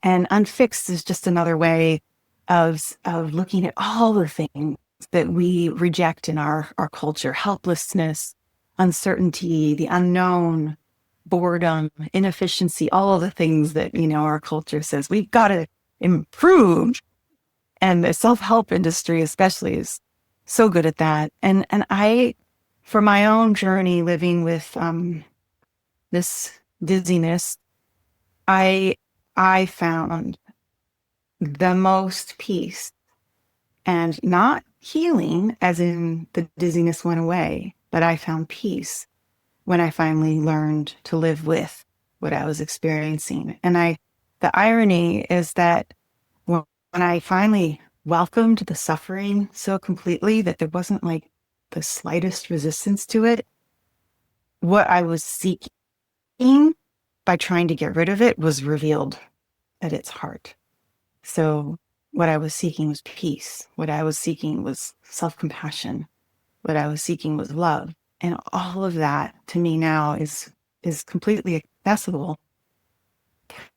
And Unfixed is just another way of looking at all the things that we reject in our culture: helplessness, uncertainty, the unknown, boredom, inefficiency, all of the things that, our culture says we've got to improve. And the self-help industry especially is so good at that. And I, for my own journey living with this dizziness, I I found the most peace, and not healing as in the dizziness went away, but I found peace when I finally learned to live with what I was experiencing. The irony is that when I finally welcomed the suffering so completely that there wasn't like the slightest resistance to it, what I was seeking by trying to get rid of it was revealed at its heart. So what I was seeking was peace. What I was seeking was self-compassion. What I was seeking was love. And all of that to me now is completely accessible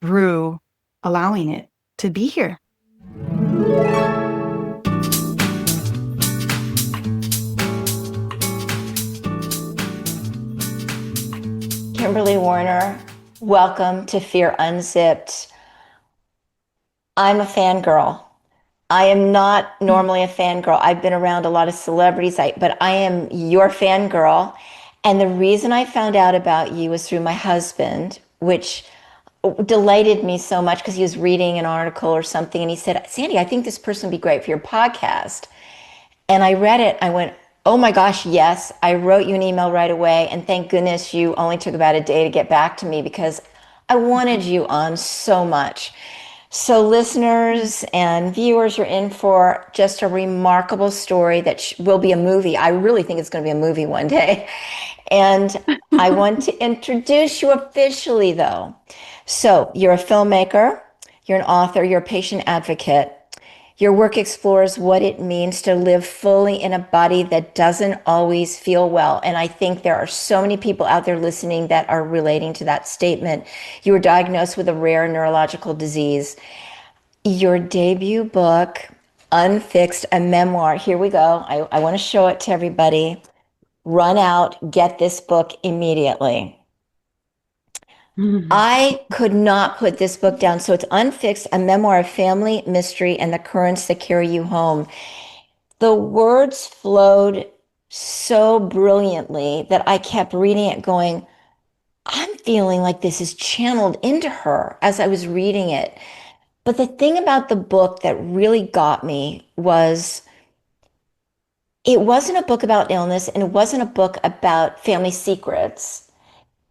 through allowing it to be here. Kimberly Warner, welcome to Fear Unzipped. I'm a fangirl. I am not normally a fangirl. I've been around a lot of celebrities, but I am your fangirl. And the reason I found out about you was through my husband, which delighted me so much because he was reading an article or something and he said, Sandi, I think this person would be great for your podcast. And I read it. I went, oh my gosh, yes. I wrote you an email right away. And thank goodness you only took about a day to get back to me because I wanted you on so much. So listeners and viewers are in for just a remarkable story that will be a movie. I really think it's going to be a movie one day. And I want to introduce you officially, though. So you're a filmmaker, you're an author, you're a patient advocate. Your work explores what it means to live fully in a body that doesn't always feel well. And I think there are so many people out there listening that are relating to that statement. You were diagnosed with a rare neurological disease. Your debut book, Unfixed, a memoir. Here we go. I want to show it to everybody. Run out, get this book immediately. I could not put this book down. So it's Unfixed, a memoir of family, mystery, and the currents that carry you home. The words flowed so brilliantly that I kept reading it going, I'm feeling like this is channeled into her as I was reading it. But the thing about the book that really got me was it wasn't a book about illness and it wasn't a book about family secrets.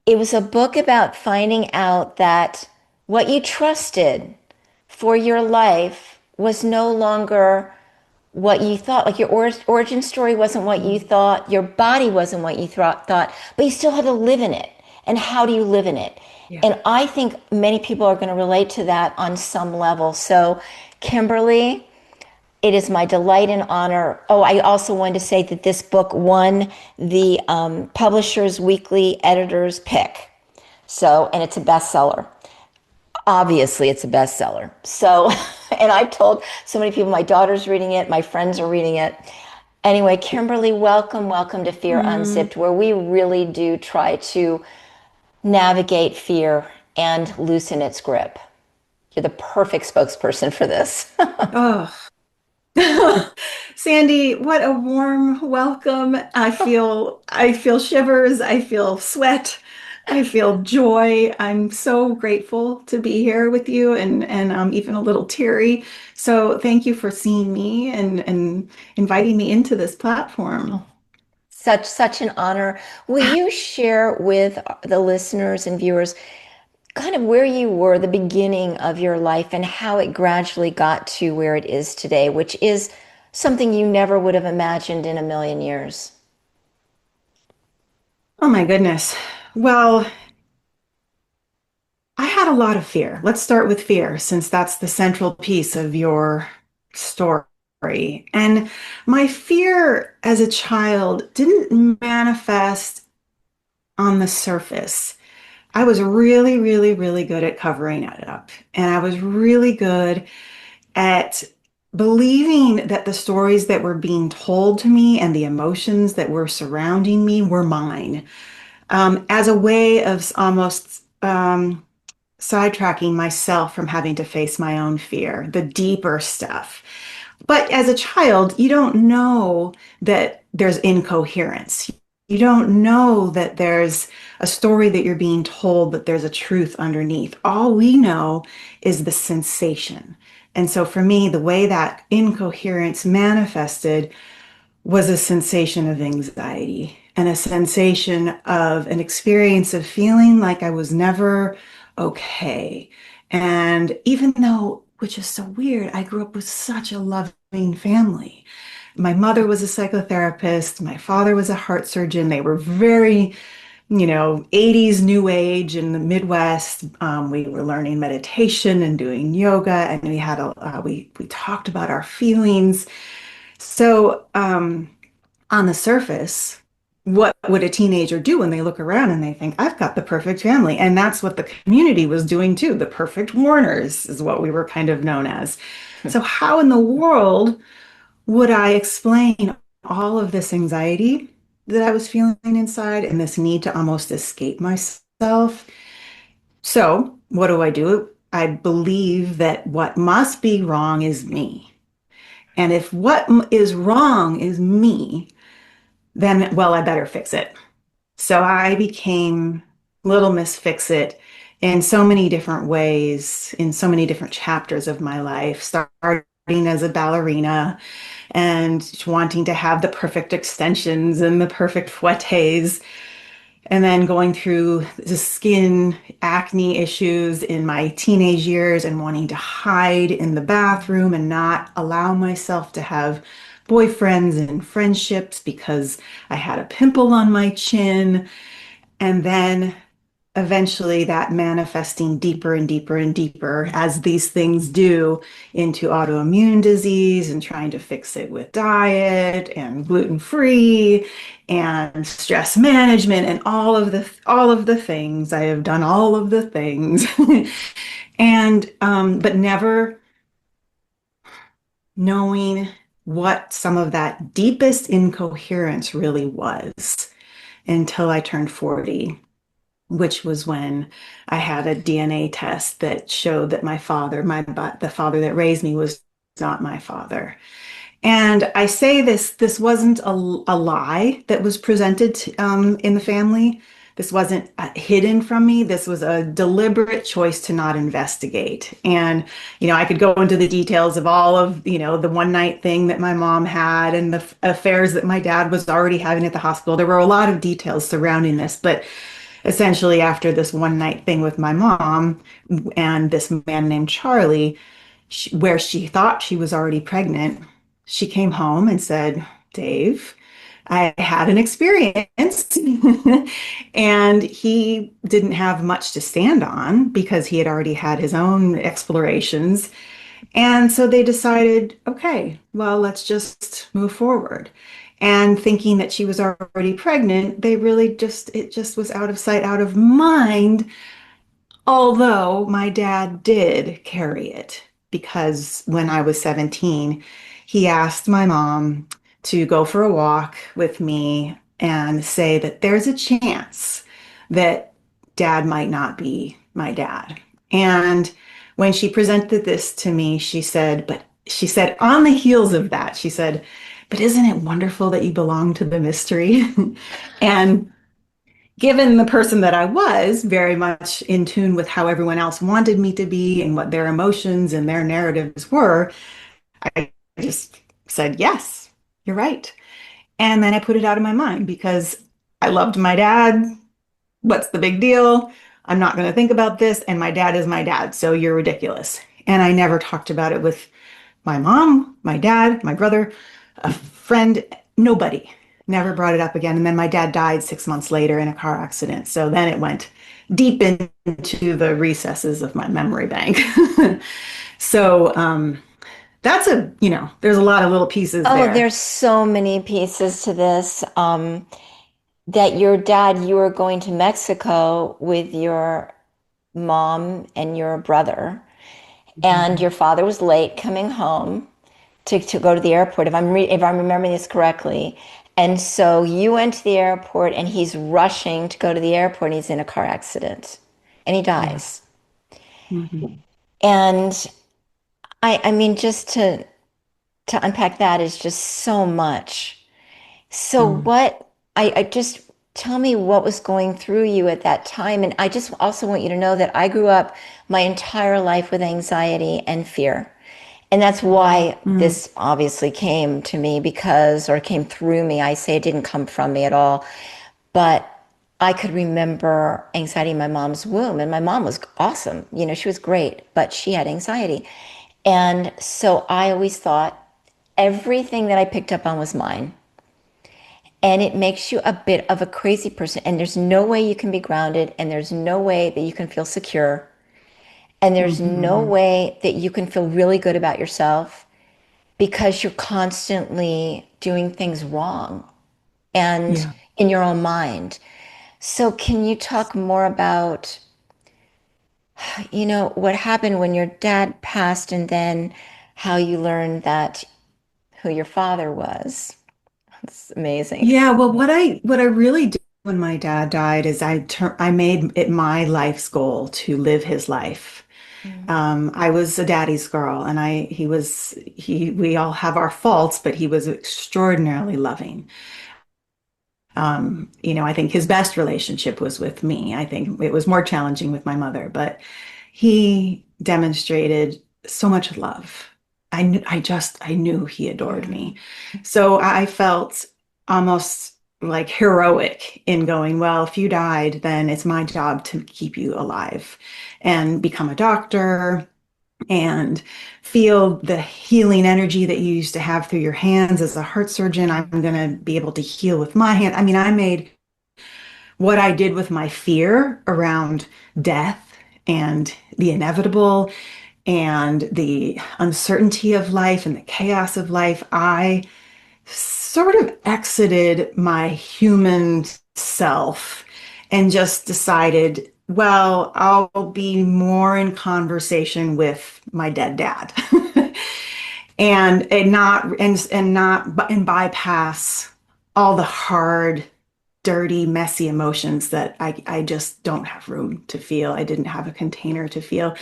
It was a book about finding out that what you trusted for your life was no longer what you thought. Like your origin story wasn't what you thought, your body wasn't what you thought, but you still had to live in it. And how do you live in it? Yeah. And I think many people are going to relate to that on some level. So, Kimberly, it is my delight and honor. Oh, I also wanted to say that this book won the Publishers Weekly Editor's Pick. So, and it's a bestseller. Obviously, it's a bestseller. So, and I've told so many people, my daughter's reading it, my friends are reading it. Anyway, Kimberly, welcome to Fear Unzipped, where we really do try to navigate fear and loosen its grip. You're the perfect spokesperson for this. Oh, Sandi, what a warm welcome. I feel shivers, I feel sweat, I feel joy. I'm so grateful to be here with you, and I'm even a little teary. So thank you for seeing me and inviting me into this platform. Such an honor. Will you share with the listeners and viewers kind of where you were, the beginning of your life, and how it gradually got to where it is today, which is something you never would have imagined in a million years? Oh my goodness. Well, I had a lot of fear. Let's start with fear, since that's the central piece of your story. And my fear as a child didn't manifest on the surface. I was really, really, really good at covering it up. And I was really good at believing that the stories that were being told to me and the emotions that were surrounding me were mine, as a way of almost sidetracking myself from having to face my own fear, the deeper stuff. But as a child, you don't know that there's incoherence. You don't know that there's a story that you're being told, that there's a truth underneath. All we know is the sensation. And so for me, the way that incoherence manifested was a sensation of anxiety and a sensation of an experience of feeling like I was never okay. And even though, which is so weird, I grew up with such a loving family. My mother was a psychotherapist. My father was a heart surgeon. They were very, 80s new age in the Midwest. We were learning meditation and doing yoga, and we talked about our feelings. So, on the surface, what would a teenager do when they look around and they think, I've got the perfect family? And that's what the community was doing too. The perfect Warners is what we were kind of known as. So, how in the world would I explain all of this anxiety that I was feeling inside and this need to almost escape myself? So, what do? I believe that what must be wrong is me. And if what is wrong is me, then, well, I better fix it. So I became Little Miss Fix It in so many different ways, in so many different chapters of my life, starting as a ballerina and wanting to have the perfect extensions and the perfect fouettes, and then going through the skin acne issues in my teenage years and wanting to hide in the bathroom and not allow myself to have boyfriends and friendships because I had a pimple on my chin. And then eventually that manifesting deeper and deeper and deeper, as these things do, into autoimmune disease and trying to fix it with diet and gluten-free and stress management and all of the things. I have done all of the things. And but never knowing what some of that deepest incoherence really was until I turned 40, which was when I had a DNA test that showed that my father, the father that raised me, was not my father. And I say this wasn't a lie that was presented in the family. This wasn't hidden from me. This was a deliberate choice to not investigate. And, I could go into the details of all of, the one night thing that my mom had and the affairs that my dad was already having at the hospital. There were a lot of details surrounding this, but essentially after this one night thing with my mom and this man named Charlie, where she thought she was already pregnant, she came home and said, Dave, I had an experience. And he didn't have much to stand on because he had already had his own explorations. And so they decided, okay, well, let's just move forward. And thinking that she was already pregnant, it just was out of sight, out of mind. Although my dad did carry it because when I was 17, he asked my mom to go for a walk with me and say that there's a chance that dad might not be my dad. And when she presented this to me, she said, on the heels of that, she said, but isn't it wonderful that you belong to the mystery? And given the person that I was, very much in tune with how everyone else wanted me to be and what their emotions and their narratives were, I just said, yes, you're right. And then I put it out of my mind because I loved my dad. What's the big deal? I'm not going to think about this. And my dad is my dad. So you're ridiculous. And I never talked about it with my mom, my dad, my brother, a friend, nobody. Never brought it up again. And then my dad died 6 months later in a car accident. So then it went deep into the recesses of my memory bank. So there's a lot of little pieces Oh, there. there's so many pieces to this. that your dad, you were going to Mexico with your mom and your brother, and Mhm. your father was late coming home to go to the airport, if I'm remembering this correctly. And so you went to the airport, and he's rushing to go to the airport, and he's in a car accident, and he Yeah. dies. Mhm. And I mean, just to unpack that is just so much. So Mm. what I just tell me what was going through you at that time. And I just also want you to know that I grew up my entire life with anxiety and fear. And that's why Mm. this obviously came to me because, or came through me. I say it didn't come from me at all, but I could remember anxiety in my mom's womb. And my mom was awesome. You know, she was great, but she had anxiety. And so I always thought everything that I picked up on was mine. And it makes you a bit of a crazy person. And there's no way you can be grounded, and there's no way that you can feel secure, and there's no Mhm. way that you can feel really good about yourself because you're constantly doing things wrong and Yeah. in your own mind. So, can you talk more about, what happened when your dad passed, and then how you learned that who your father was? It's amazing. Yeah, well, what I really did when my dad died is I made it my life's goal to live his life. I was a daddy's girl, and we all have our faults, but he was extraordinarily loving. I think his best relationship was with me. I think it was more challenging with my mother, but he demonstrated so much love. I knew he adored Yeah. me. So I felt almost like heroic in going, well, if you died, then it's my job to keep you alive and become a doctor and feel the healing energy that you used to have through your hands as a heart surgeon. I'm going to be able to heal with my hand. I mean, I made what I did with my fear around death and the inevitable and the uncertainty of life and the chaos of life. I sort of exited my human self and just decided, well, I'll be more in conversation with my dead dad and bypass all the hard, dirty, messy emotions that I just don't have room to feel. I didn't have a container to feel.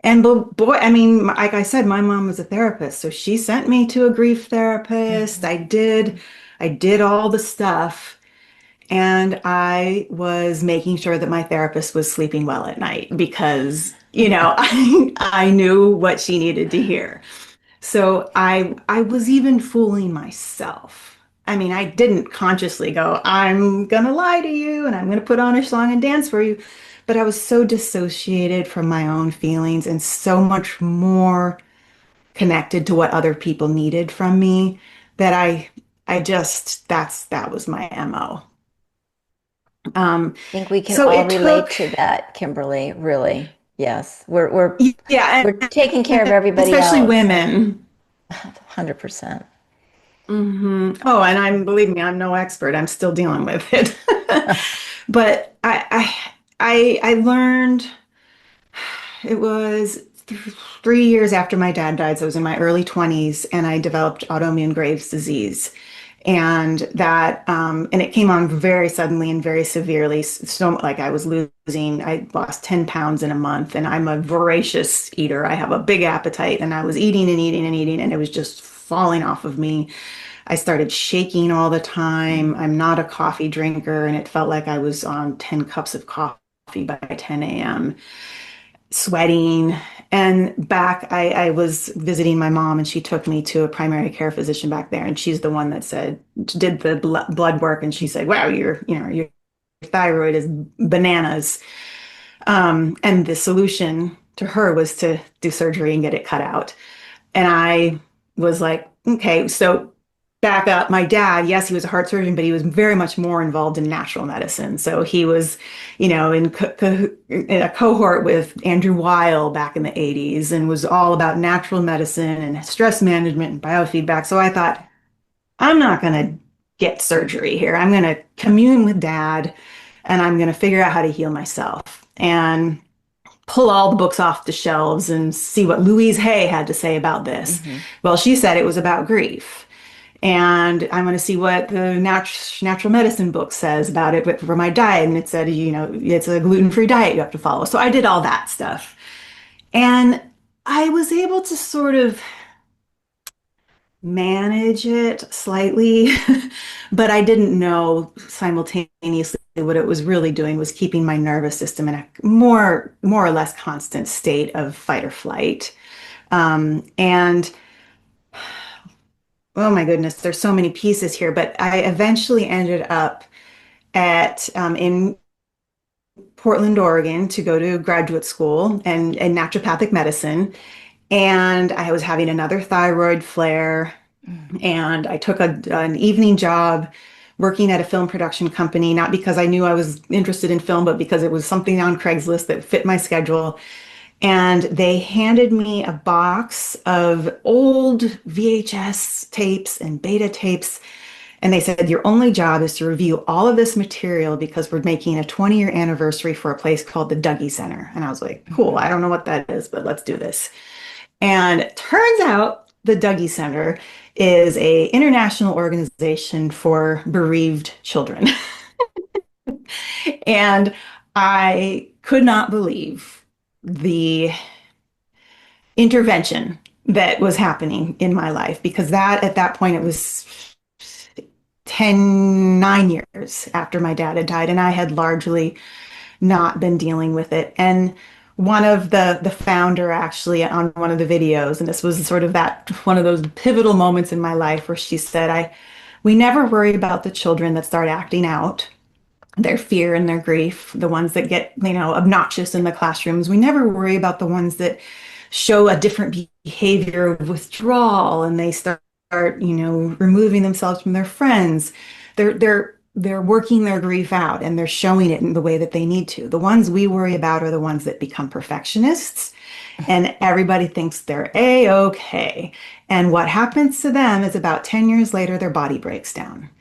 And boy, I mean, like I said, my mom was a therapist, so she sent me to a grief therapist. Mhm. I did all the stuff, and I was making sure that my therapist was sleeping well at night because, I knew what she needed to hear. So I was even fooling myself. I mean, I didn't consciously go, I'm gonna lie to you and I'm gonna put on a song and dance for you. But I was so dissociated from my own feelings and so much more connected to what other people needed from me that I just that was my MO. Um, Think we can so all it relate took, to that, Kimberly. Really. Yes. We're yeah, we're taking care of and everybody especially else. women. 100%. Oh, and believe me, I'm no expert. I'm still dealing with it. But I learned it was 3 years after my dad died. So I was in my early 20s, and I developed autoimmune Graves' disease. And it came on very suddenly and very severely. So, like, I lost 10 pounds in a month, and I'm a voracious eater. I have a big appetite, and I was eating and eating and eating, and it was just falling off of me. I started shaking all the time. I'm not a coffee drinker, and it felt like I was on 10 cups of coffee by 10 a.m., sweating. And I was visiting my mom, and she took me to a primary care physician back there. And she's the one that did the blood work. And she said, wow, your thyroid is bananas. And the solution to her was to do surgery and get it cut out. And I was like, okay, so back up. My dad, yes, he was a heart surgeon, but he was very much more involved in natural medicine. So he was, in a cohort with Andrew Weil back in the 80s and was all about natural medicine and stress management and biofeedback. So I thought, I'm not going to get surgery here. I'm going to commune with dad and I'm going to figure out how to heal myself and pull all the books off the shelves and see what Louise Hay had to say about this. Mm-hmm. Well, she said it was about grief. And I'm going to see what the natural medicine book says about it for my diet. And it said, it's a gluten-free diet you have to follow. So I did all that stuff. And I was able to sort of manage it slightly, but I didn't know simultaneously what it was really doing was keeping my nervous system in a more or less constant state of fight or flight. And oh my goodness, there's so many pieces here, but I eventually ended up at in Portland, Oregon, to go to graduate school and in naturopathic medicine. And I was having another thyroid flare, and I took an evening job working at a film production company, not because I knew I was interested in film, but because it was something on Craigslist that fit my schedule. And they handed me a box of old VHS tapes and beta tapes. And they said, your only job is to review all of this material because we're making a 20-year anniversary for a place called the Dougie Center. And I was like, cool, I don't know what that is, but let's do this. And it turns out the Dougie Center is a international organization for bereaved children. And I could not believe the intervention that was happening in my life because that at that point it was 9 years after my dad had died, and I had largely not been dealing with it. And one of the founder actually on one of the videos, and this was sort of that one of those pivotal moments in my life where she said, we never worry about the children that start acting out their fear and their grief, the ones that get, obnoxious in the classrooms. We never worry about the ones that show a different behavior of withdrawal and they start, removing themselves from their friends. They're working their grief out and they're showing it in the way that they need to. The ones we worry about are the ones that become perfectionists and everybody thinks they're A-okay. And what happens to them is about 10 years later, their body breaks down.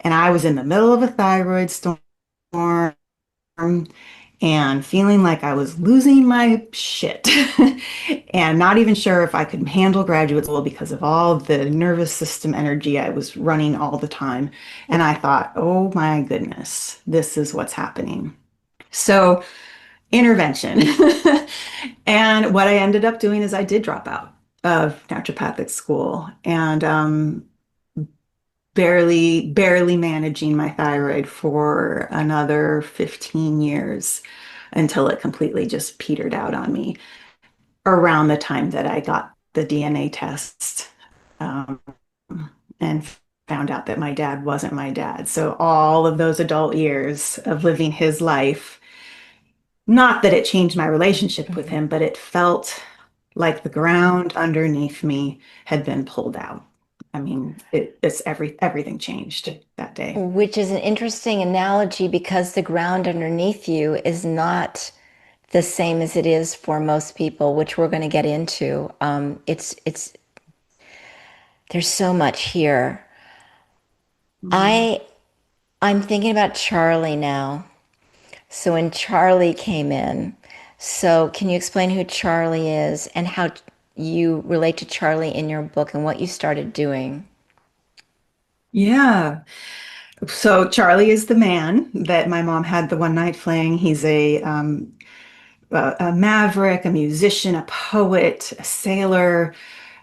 And I was in the middle of a thyroid storm and feeling like I was losing my shit and not even sure if I could handle graduate school because of all the nervous system energy I was running all the time. And I thought, oh my goodness, this is what's happening. So intervention. And what I ended up doing is I did drop out of naturopathic school and barely managing my thyroid for another 15 years until it completely just petered out on me around the time that I got the DNA test and found out that my dad wasn't my dad. So all of those adult years of living his life, not that it changed my relationship with him, but it felt like the ground underneath me had been pulled out. I mean, everything changed that day. Which is an interesting analogy because the ground underneath you is not the same as it is for most people, which we're going to get into. There's so much here. Mm. I'm thinking about Charlie now. So when Charlie came in, so can you explain who Charlie is and how you relate to Charlie in your book and what you started doing? Yeah. So Charlie is the man that my mom had the one night fling. He's a maverick, a musician, a poet, a sailor.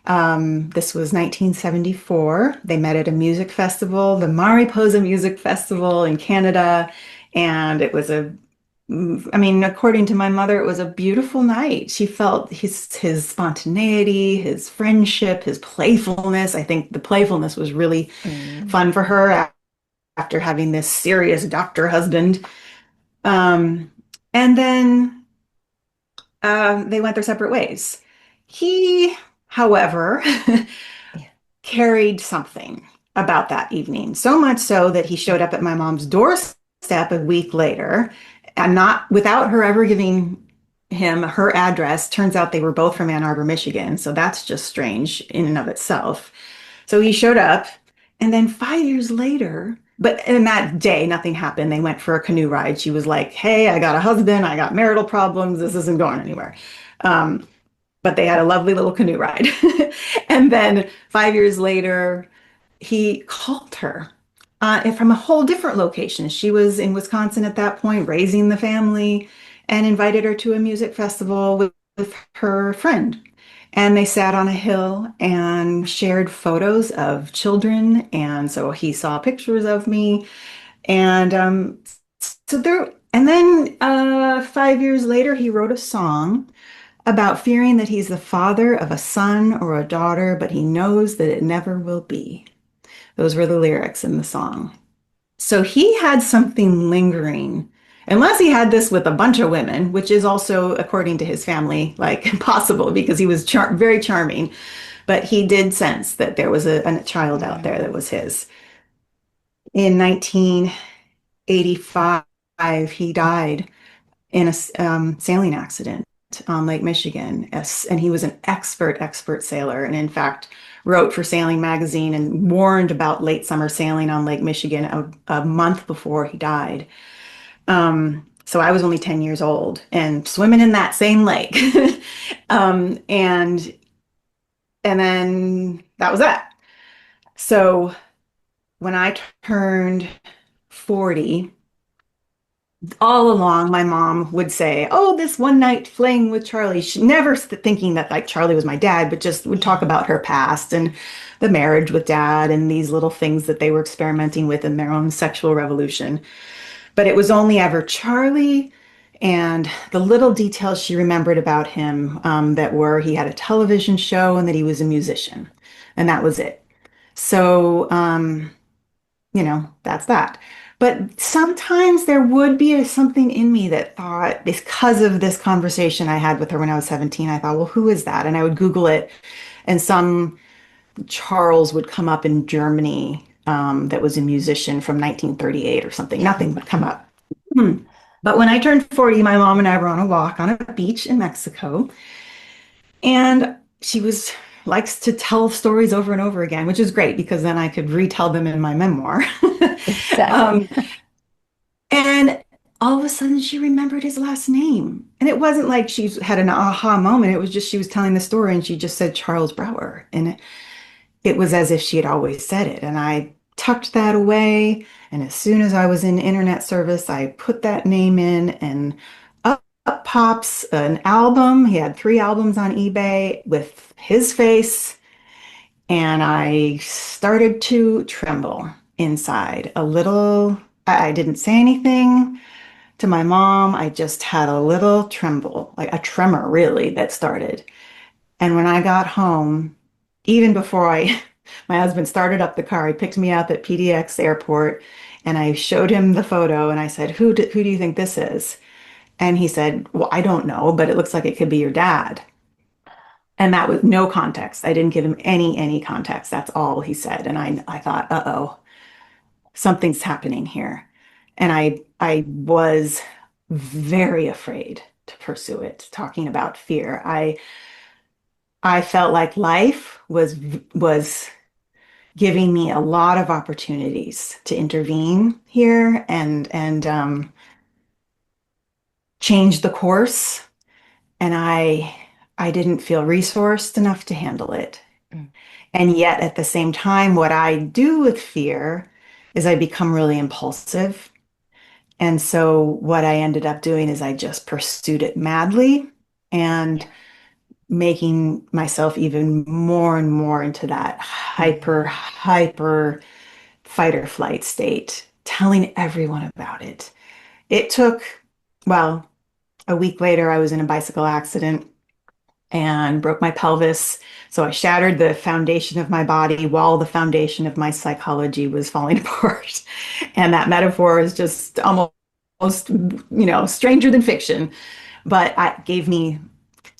This was 1974. They met at a music festival, the Mariposa Music Festival in Canada. And it was according to my mother, it was a beautiful night. She felt his spontaneity, his friendship, his playfulness. I think the playfulness was really fun for her after having this serious doctor husband. And then they went their separate ways. He, however, carried something about that evening, so much so that he showed up at my mom's doorstep a week later, and not without her ever giving him her address. Turns out they were both from Ann Arbor, Michigan, so that's just strange in and of itself. So he showed up And then 5 years later, but in that day, nothing happened. They went for a canoe ride. She was like, "Hey, I got a husband. I got marital problems. This isn't going anywhere." Um, but they had a lovely little canoe ride. And then 5 years later, he called her and from a whole different location. She was in Wisconsin at that point, raising the family, and invited her to a music festival with her friend. And they sat on a hill and shared photos of children. And so he saw pictures of me. And so there, and then 5 years later, he wrote a song about fearing that he's the father of a son or a daughter, but he knows that it never will be. Those were the lyrics in the song. So he had something lingering, unless he had this with a bunch of women, which is also, according to his family, like impossible because he was very charming. But he did sense that there was a child out there that was his. In 1985, he died in a sailing accident on Lake Michigan. And he was an expert sailor. And in fact, wrote for Sailing Magazine and warned about late summer sailing on Lake Michigan a month before he died. So I was only 10 years old and swimming in that same lake. um, and and then that was that. So when I turned 40, all along, my mom would say, "Oh, this one night fling with Charlie." She never thinking that like Charlie was my dad, but just would talk about her past and the marriage with dad and these little things that they were experimenting with in their own sexual revolution. But it was only ever Charlie and the little details she remembered about him that were he had a television show and that he was a musician. And that was it. So, that's that. But sometimes there would be something in me that thought, because of this conversation I had with her when I was 17, I thought, well, who is that? And I would Google it, and some Charles would come up in Germany that was a musician from 1938 or something. Nothing would come up. Hmm. But when I turned 40, my mom and I were on a walk on a beach in Mexico, and she was likes to tell stories over and over again, which is great because then I could retell them in my memoir. Exactly. um, and all of a sudden she remembered his last name. And it wasn't like she had an aha moment. It was just she was telling the story and she just said Charles Brower. And it was as if she had always said it. And I tucked that away. And as soon as I was in internet service, I put that name in and up pops an album. He had 3 albums on eBay with his face. And I started to tremble inside a little. I didn't say anything to my mom. I just had a little tremble, like a tremor really, that started. And when I got home, even before my husband started up the car, he picked me up at PDX airport and I showed him the photo and I said, who do you think this is? And he said, "Well, I don't know, but it looks like it could be your dad." And that was no context. I didn't give him any context. That's all he said. And I thought, uh-oh, something's happening here. And I was very afraid to pursue it, talking about fear. I felt like life was giving me a lot of opportunities to intervene here and change the course. And I didn't feel resourced enough to handle it. Mm. And yet at the same time, what I do with fear is I become really impulsive. And so what I ended up doing is I just pursued it madly and Yeah. making myself even more and more into that Mhm. hyper fight or flight state, telling everyone about it. It took, well, a week later, I was in a bicycle accident and broke my pelvis. So I shattered the foundation of my body while the foundation of my psychology was falling apart. And that metaphor is just almost, stranger than fiction. But it gave me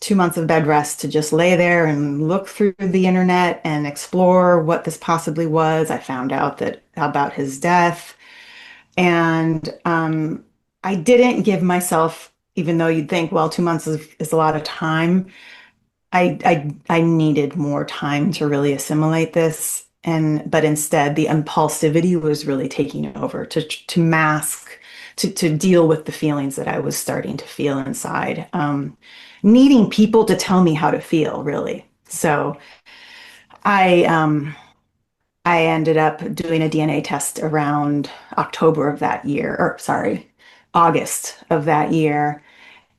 2 months of bed rest to just lay there and look through the internet and explore what this possibly was. I found out that about his death. And I didn't give myself, even though you'd think, well, 2 months is a lot of time. I needed more time to really assimilate this. And but instead the impulsivity was really taking over to mask, to deal with the feelings that I was starting to feel inside. Needing people to tell me how to feel, really. So I I ended up doing a DNA test around October of that year, or sorry, August of that year.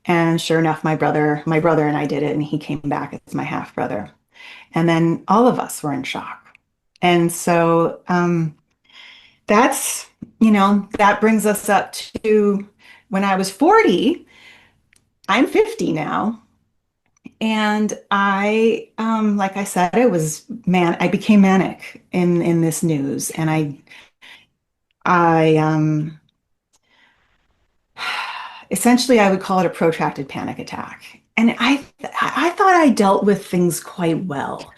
And sure enough, my brother and I did it, and he came back as my half brother. And then all of us were in shock. And so that's, that brings us up to when I was 40. I'm 50 now. And like I said, I became manic in this news. And I essentially, I would call it a protracted panic attack. And I thought I dealt with things quite well.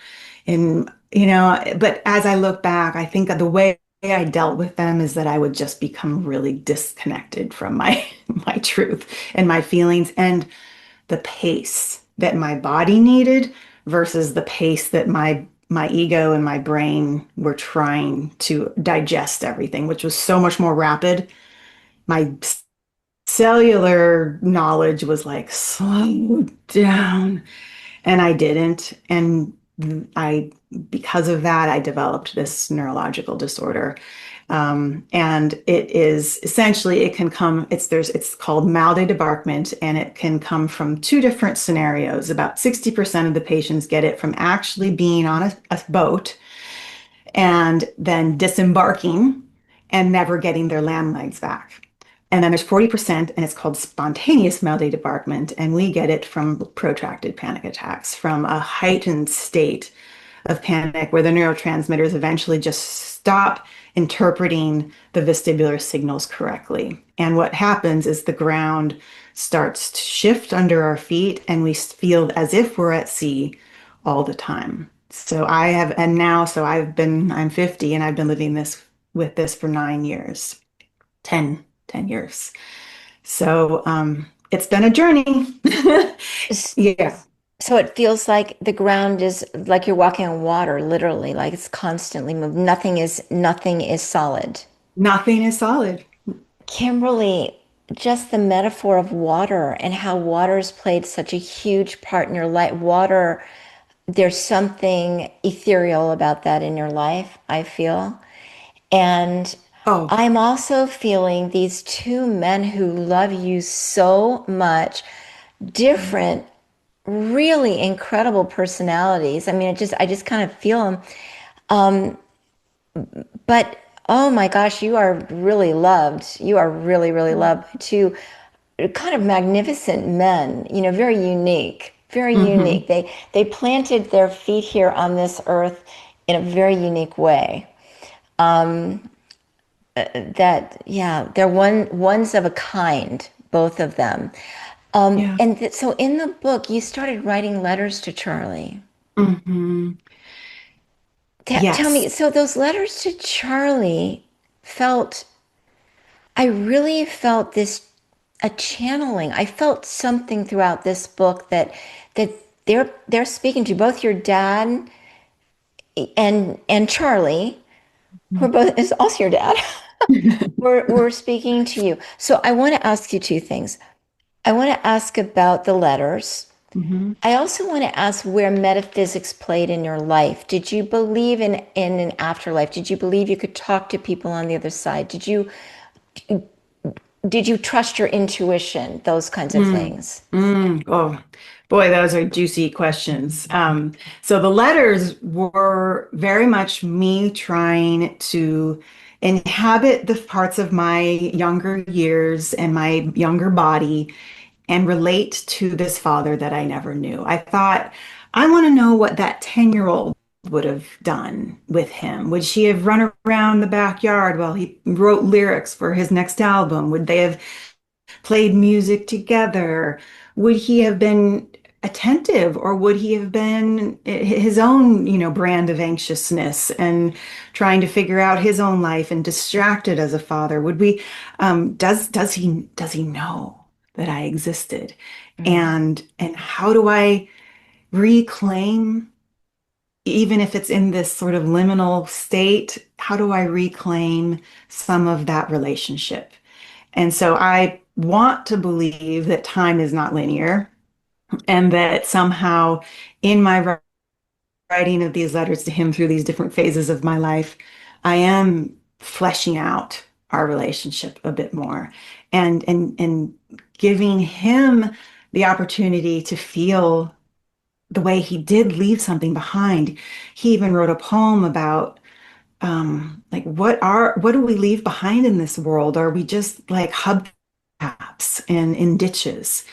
And, but as I look back, I think the way I dealt with them is that I would just become really disconnected from my my truth and my feelings and the pace that my body needed versus the pace that my ego and my brain were trying to digest everything, which was so much more rapid. My cellular knowledge was like, slow down. And I didn't. And I, because of that, I developed this neurological disorder. And it is essentially, it can come, it's called mal de débarquement, and it can come from two different scenarios. About 60% of the patients get it from actually being on a boat and then disembarking and never getting their land legs back. And then there's 40%, and it's called spontaneous mal de débarquement, and we get it from protracted panic attacks, from a heightened state of panic where the neurotransmitters eventually just stop interpreting the vestibular signals correctly. And what happens is the ground starts to shift under our feet, and we feel as if we're at sea all the time. So I'm 50, and I've been living with this for 9 years, 10 years. So it's been a journey. S- Yeah, So it feels like the ground is like you're walking on water, literally, like it's constantly moving. Nothing is solid. nothing is solid. Kimberly, just the metaphor of water and how water's played such a huge part in your life. Water, there's something ethereal about that in your life, I feel. And Oh, I'm also feeling these two men who love you so much, different, really incredible personalities. I mean, I just kind of feel them. But oh my gosh, you are really loved. You are really, really loved by two kind of magnificent men, very unique, very mm-hmm. unique. They planted their feet here on this earth in a very unique way. That yeah, they're ones of a kind, both of them. Yeah. So in the book, you started writing letters to Charlie. Mm-hmm. Tell me, Yes. so those letters to Charlie felt, I really felt this, a channeling. I felt something throughout this book that they're speaking to both your dad and Charlie, who are both is also your dad. We're speaking to you. So I want to ask you two things. I want to ask about the letters. Mm-hmm. I also want to ask where metaphysics played in your life. Did you believe in an afterlife? Did you believe you could talk to people on the other side? Did you trust your intuition? Those kinds of Mm. things. Oh, boy, those are juicy questions. So the letters were very much me trying to inhabit the parts of my younger years and my younger body and relate to this father that I never knew. I thought, I want to know what that 10-year-old would have done with him. Would she have run around the backyard while he wrote lyrics for his next album? Would they have played music together? Would he have been attentive, or would he have been his own, brand of anxiousness and trying to figure out his own life and distracted as a father? Would we, does he know that I existed? Mm. And how do I reclaim even if it's in this sort of liminal state, how do I reclaim some of that relationship? And so I want to believe that time is not linear and that somehow in my writing of these letters to him through these different phases of my life, I am fleshing out our relationship a bit more and giving him the opportunity to feel the way he did leave something behind. He even wrote a poem about like what do we leave behind in this world? Are we just like hubcaps and in ditches?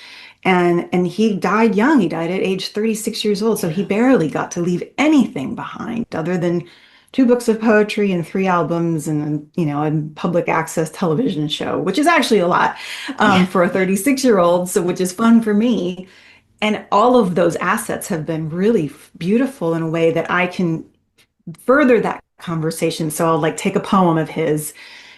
And he died young. He died at age 36 years old. So he barely got to leave anything behind other than two books of poetry and three albums and, a public access television show, which is actually a lot Yeah. for a 36-year-old. So, which is fun for me. And all of those assets have been really beautiful in a way that I can further that conversation. So I'll like take a poem of his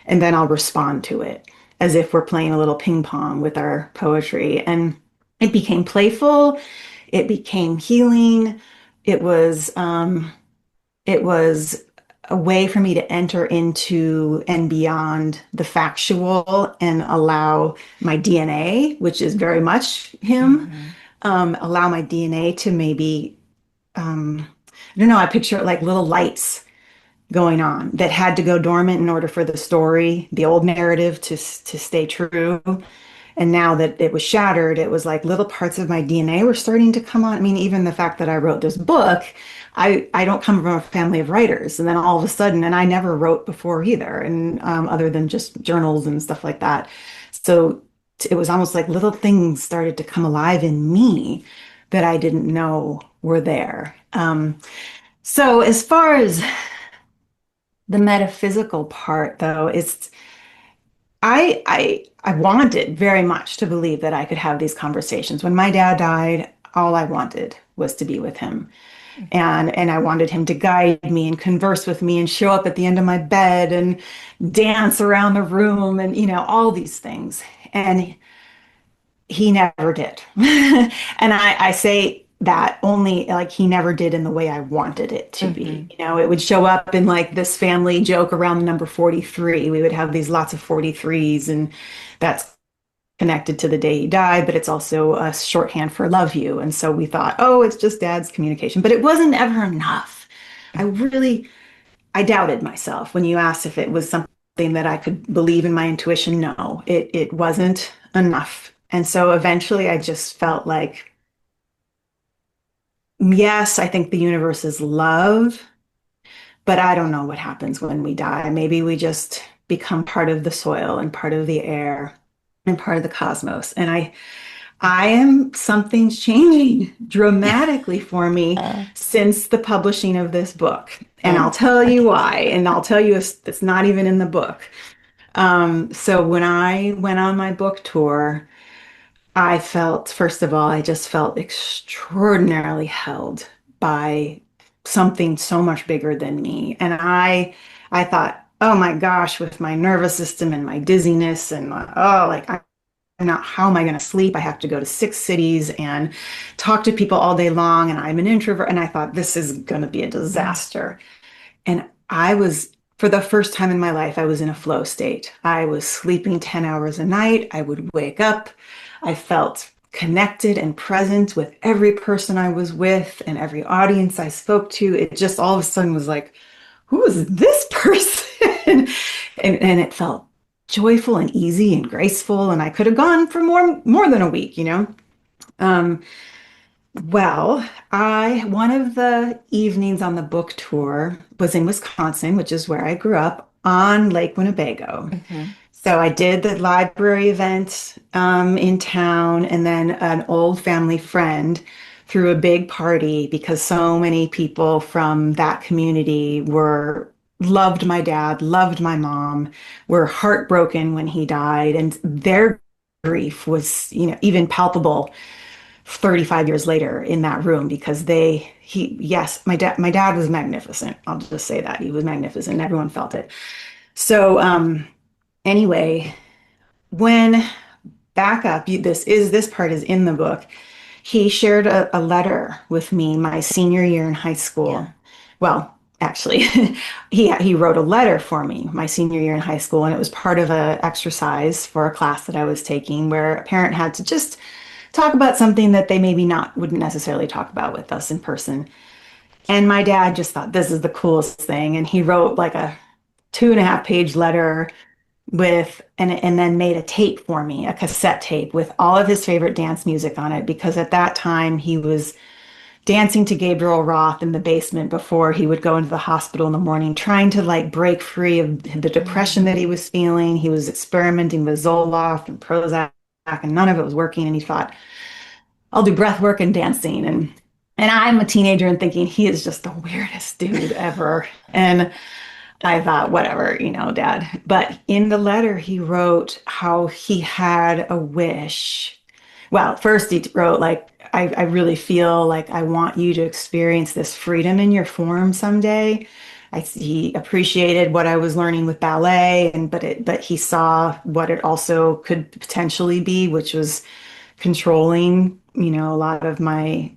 and then I'll respond to it as if we're playing a little ping pong with our poetry. And it became playful, it became healing. It was it was a way for me to enter into and beyond the factual and allow my DNA, which is very much him, Mhm. allow my DNA to maybe I don't know, I picture it like little lights going on that had to go dormant in order for the story, the old narrative to stay true. And now that it was shattered, it was like little parts of my DNA were starting to come on. I mean, even the fact that I wrote this book, I don't come from a family of writers. And then all of a sudden, and I never wrote before either, and other than just journals and stuff like that. So it was almost like little things started to come alive in me that I didn't know were there. So as far as the metaphysical part, though, it's I wanted very much to believe that I could have these conversations. When my dad died, all I wanted was to be with him. And I wanted him to guide me and converse with me and show up at the end of my bed and dance around the room and all these things. And he never did. And I say that only like he never did in the way I wanted it to be. Mhm. It would show up in like this family joke around the number 43. We would have these lots of 43s, and that's connected to the day he died, but it's also a shorthand for love you. And so we thought, oh, it's just dad's communication, but it wasn't ever enough. I doubted myself when you asked if it was something that I could believe in my intuition. No, it wasn't enough. And so eventually I just felt like, yes, I think the universe is love, but I don't know what happens when we die. Maybe we just become part of the soil and part of the air and part of the cosmos. And I am something's changing dramatically for me Uh, since the publishing of this book. And I'll mm, tell I you can why. see that. And I'll tell you it's not even in the book. So when I went on my book tour, I felt, first of all, I just felt extraordinarily held by something so much bigger than me. And I thought, oh my gosh, with my nervous system and my dizziness and like I'm not, how am I going to sleep? I have to go to 6 cities and talk to people all day long. And I'm an introvert. And I thought this is going to be a Mm, disaster. And I was, for the first time in my life, I was in a flow state. I was sleeping 10 hours a night. I would wake up. I felt connected and present with every person I was with and every audience I spoke to. It just all of a sudden was like, who is this person? And it felt joyful and easy and graceful. And I could have gone for more than a week. Um, well, I one of the evenings on the book tour was in Wisconsin, which is where I grew up, on Lake Winnebago. mhm. So I did the library event in town, and then an old family friend threw a big party because so many people from that community were loved my dad, loved my mom, were heartbroken when he died, and their grief was, even palpable 35 years later in that room because yes, my dad was magnificent. I'll just say that. He was magnificent. Everyone felt it. So anyway, when back up, this part is in the book. He shared a letter with me my senior year in high Yeah. school. well, actually, he wrote a letter for me my senior year in high school, and it was part of a exercise for a class that I was taking where a parent had to just talk about something that they maybe not wouldn't necessarily talk about with us in person. And my dad just thought this is the coolest thing, and he wrote like a 2.5 page letter with and then made a tape for me, a cassette tape with all of his favorite dance music on it, because at that time he was dancing to Gabriel Roth in the basement before he would go into the hospital in the morning, trying to like break free of the depression that he was feeling. He was experimenting with Zoloft and Prozac, and none of it was working. And he thought, I'll do breath work and dancing. And I'm a teenager and thinking he is just the weirdest dude ever. And I thought, whatever, Dad. But in the letter, he wrote how he had a wish. Well, first he wrote, like, I really feel like I want you to experience this freedom in your form someday. He appreciated what I was learning with ballet, but he saw what it also could potentially be, which was controlling, a lot of my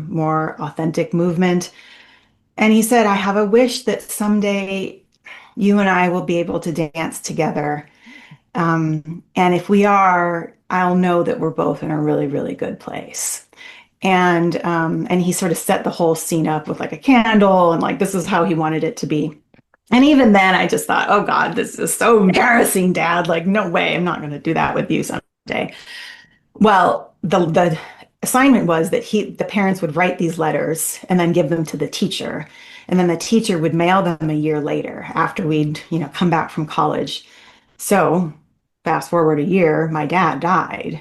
more authentic movement. And he said, I have a wish that someday you and I will be able to dance together. And if we are, I'll know that we're both in a really, really good place. And he sort of set the whole scene up with like a candle and like this is how he wanted it to be. And even then, I just thought, oh God, this is so embarrassing, Dad. Like, no way, I'm not going to do that with you someday. Well, the assignment was that the parents would write these letters and then give them to the teacher, and then the teacher would mail them a year later after we'd come back from college. So fast forward a year, my dad died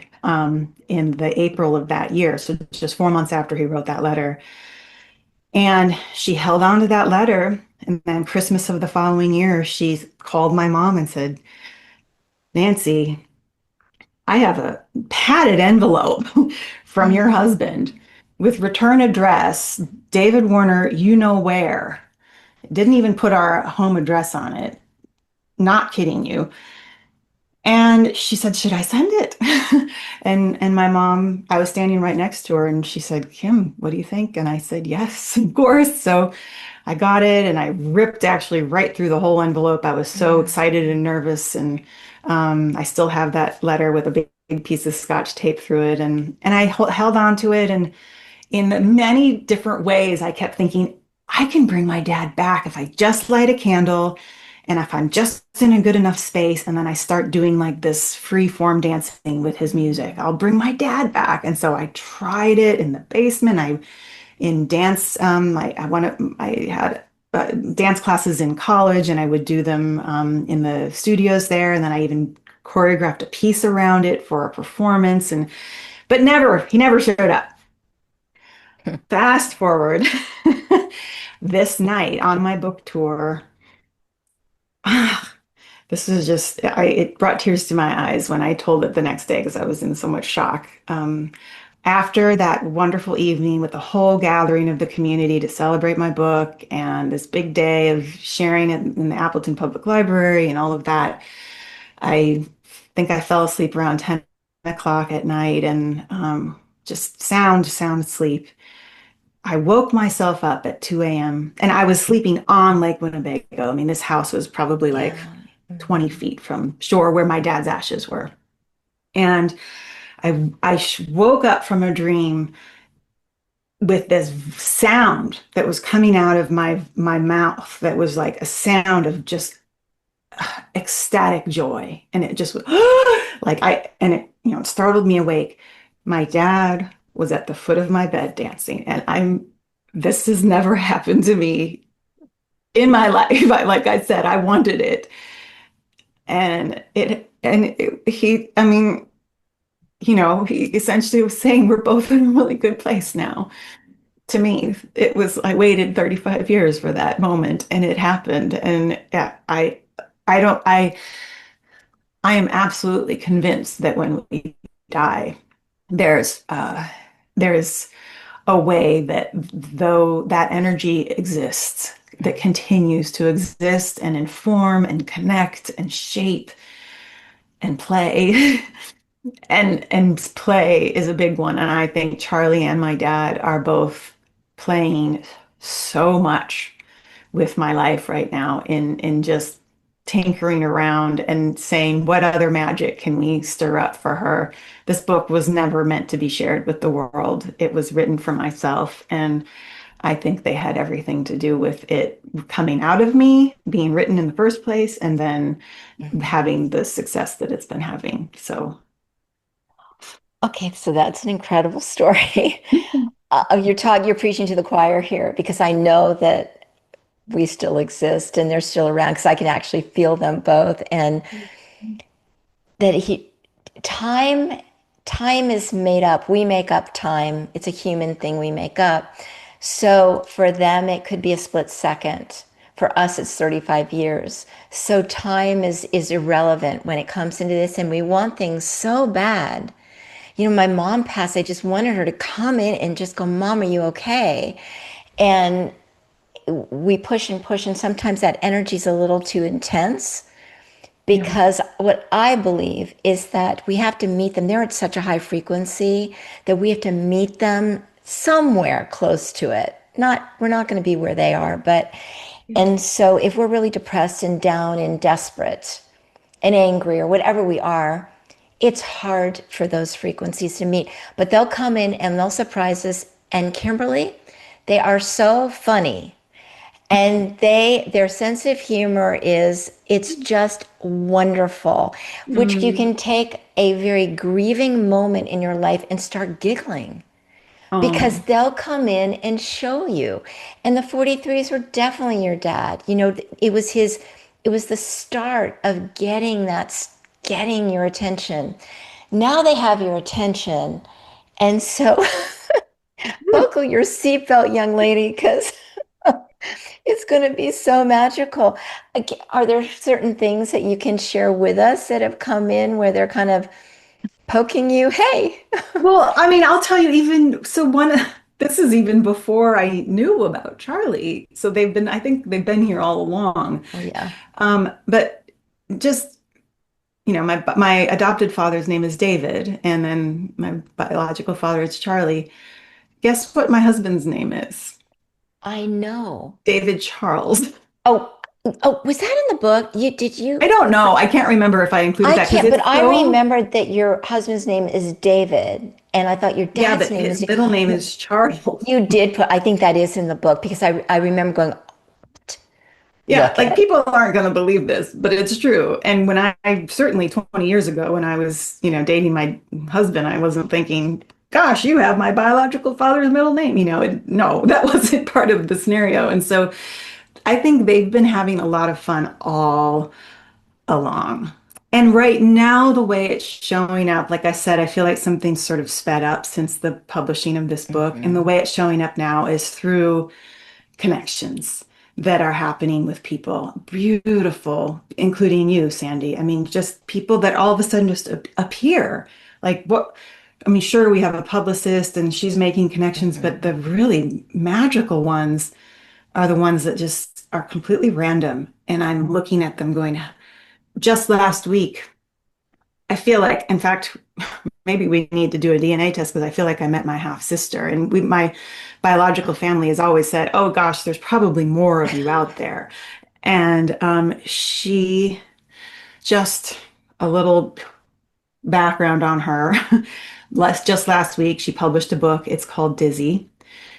in the April of that year, so just 4 months after he wrote that letter. And she held on to that letter, and then Christmas of the following year, she called my mom and said, Nancy, I have a padded envelope from your husband with return address, David Warner, you know where. Didn't even put our home address on it. Not kidding you. And she said, should I send it? And my mom, I was standing right next to her, and she said, Kim, what do you think? And I said, yes, of course. So I got it, and I ripped actually right through the whole envelope. I was so excited and nervous. And I still have that letter with a big piece of scotch tape through it. And I held on to it. And in many different ways, I kept thinking, I can bring my dad back if I just light a candle and if I'm just in a good enough space, and then I start doing like this free form dancing with his music, I'll bring my dad back. And so I tried it in the basement. In dance, I had dance classes in college, and I would do them in the studios there. And then I even choreographed a piece around it for a performance. But he never showed up. Fast forward this night on my book tour. This is just, it brought tears to my eyes when I told it the next day because I was in so much shock. After that wonderful evening with the whole gathering of the community to celebrate my book and this big day of sharing it in the Appleton Public Library and all of that, I think I fell asleep around 10 o'clock at night and just sound sleep. I woke myself up at 2 a.m. and I was sleeping on Lake Winnebago. I mean, this house was probably like 20 feet from shore where my dad's ashes were. And I woke up from a dream with this sound that was coming out of my mouth that was like a sound of just ecstatic joy. And it just was it startled me awake. My dad was at the foot of my bed dancing, and this has never happened to me in my life. Like I said, I wanted it. He essentially was saying we're both in a really good place now. To me, I waited 35 years for that moment, and it happened. And yeah, I don't, I am absolutely convinced that when we die, there's, there's a way that though that energy exists, that continues to exist and inform and connect and shape and play. And play is a big one. And I think Charlie and my dad are both playing so much with my life right now in just tinkering around and saying, what other magic can we stir up for her? This book was never meant to be shared with the world. It was written for myself, and I think they had everything to do with it coming out of me, being written in the first place, and then Mhm. having the success that it's been having. So, Okay, so that's an incredible story. You're preaching to the choir here because I know that we still exist and they're still around because I can actually feel them both. And that time, time is made up. We make up time. It's a human thing we make up. So for them, it could be a split second. For us, it's 35 years. So time is irrelevant when it comes into this, and we want things so bad. My mom passed. I just wanted her to come in and just go, Mom, are you okay? And we push and push, and sometimes that energy is a little too intense yeah. because what I believe is that we have to meet them. They're at such a high frequency that we have to meet them somewhere close to it. We're not going to be where they are, but, and so if we're really depressed and down and desperate and angry or whatever we are, it's hard for those frequencies to meet. But they'll come in and they'll surprise us. And Kimberly, they are so funny. And their sense of humor it's just wonderful, which you Mm. can take a very grieving moment in your life and start giggling because Oh. they'll come in and show you. And the 43s were definitely your dad. It was the start of getting your attention. Now they have your attention. And so buckle your seatbelt, young lady, because it's going to be so magical. Are there certain things that you can share with us that have come in where they're kind of poking you? Hey. Well, I mean, I'll tell you, even so, this is even before I knew about Charlie. So I think they've been here all along. Oh, yeah. But just, my adopted father's name is David, and then my biological father is Charlie. Guess what my husband's name is? I know. David Charles. Oh, oh, was that in the book? I don't know. I can't remember if I included I that because can't, but it's I so, remembered that your husband's name is David, and I thought your yeah, dad's but name is. his middle name is Charles. You did put, I think that is in the book because I remember going, Yeah, look like it. people aren't going to believe this, but it's true. And when I certainly 20 years ago, when I was, dating my husband, I wasn't thinking, gosh, you have my biological father's middle name. No, that wasn't part of the scenario. And so I think they've been having a lot of fun all along. And right now, the way it's showing up, like I said, I feel like something's sort of sped up since the publishing of this book. And the Mhm. way it's showing up now is through connections that are happening with people. Beautiful, including you, Sandi. I mean, just people that all of a sudden just appear. Like what? I mean, sure, we have a publicist and she's making connections, but Mhm. the really magical ones are the ones that just are completely random. And I'm looking at them going, just last week, I feel like, in fact, maybe we need to do a DNA test because I feel like I met my half sister. And my biological family has always said, oh gosh, there's probably more of you out there. And she just a little background on her. Just last week, she published a book. It's called Dizzy.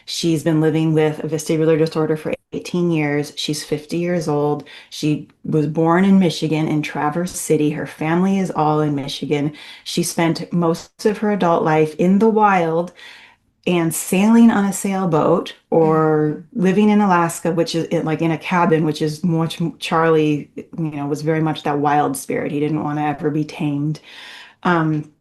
She's been living with a vestibular disorder for 18 years. She's 50 years old. She was born in Michigan, in Traverse City. Her family is all in Michigan. She spent most of her adult life in the wild and sailing on a sailboat or living in Alaska, which is like in a cabin, which is much Charlie, was very much that wild spirit. He didn't want to ever be tamed. Um,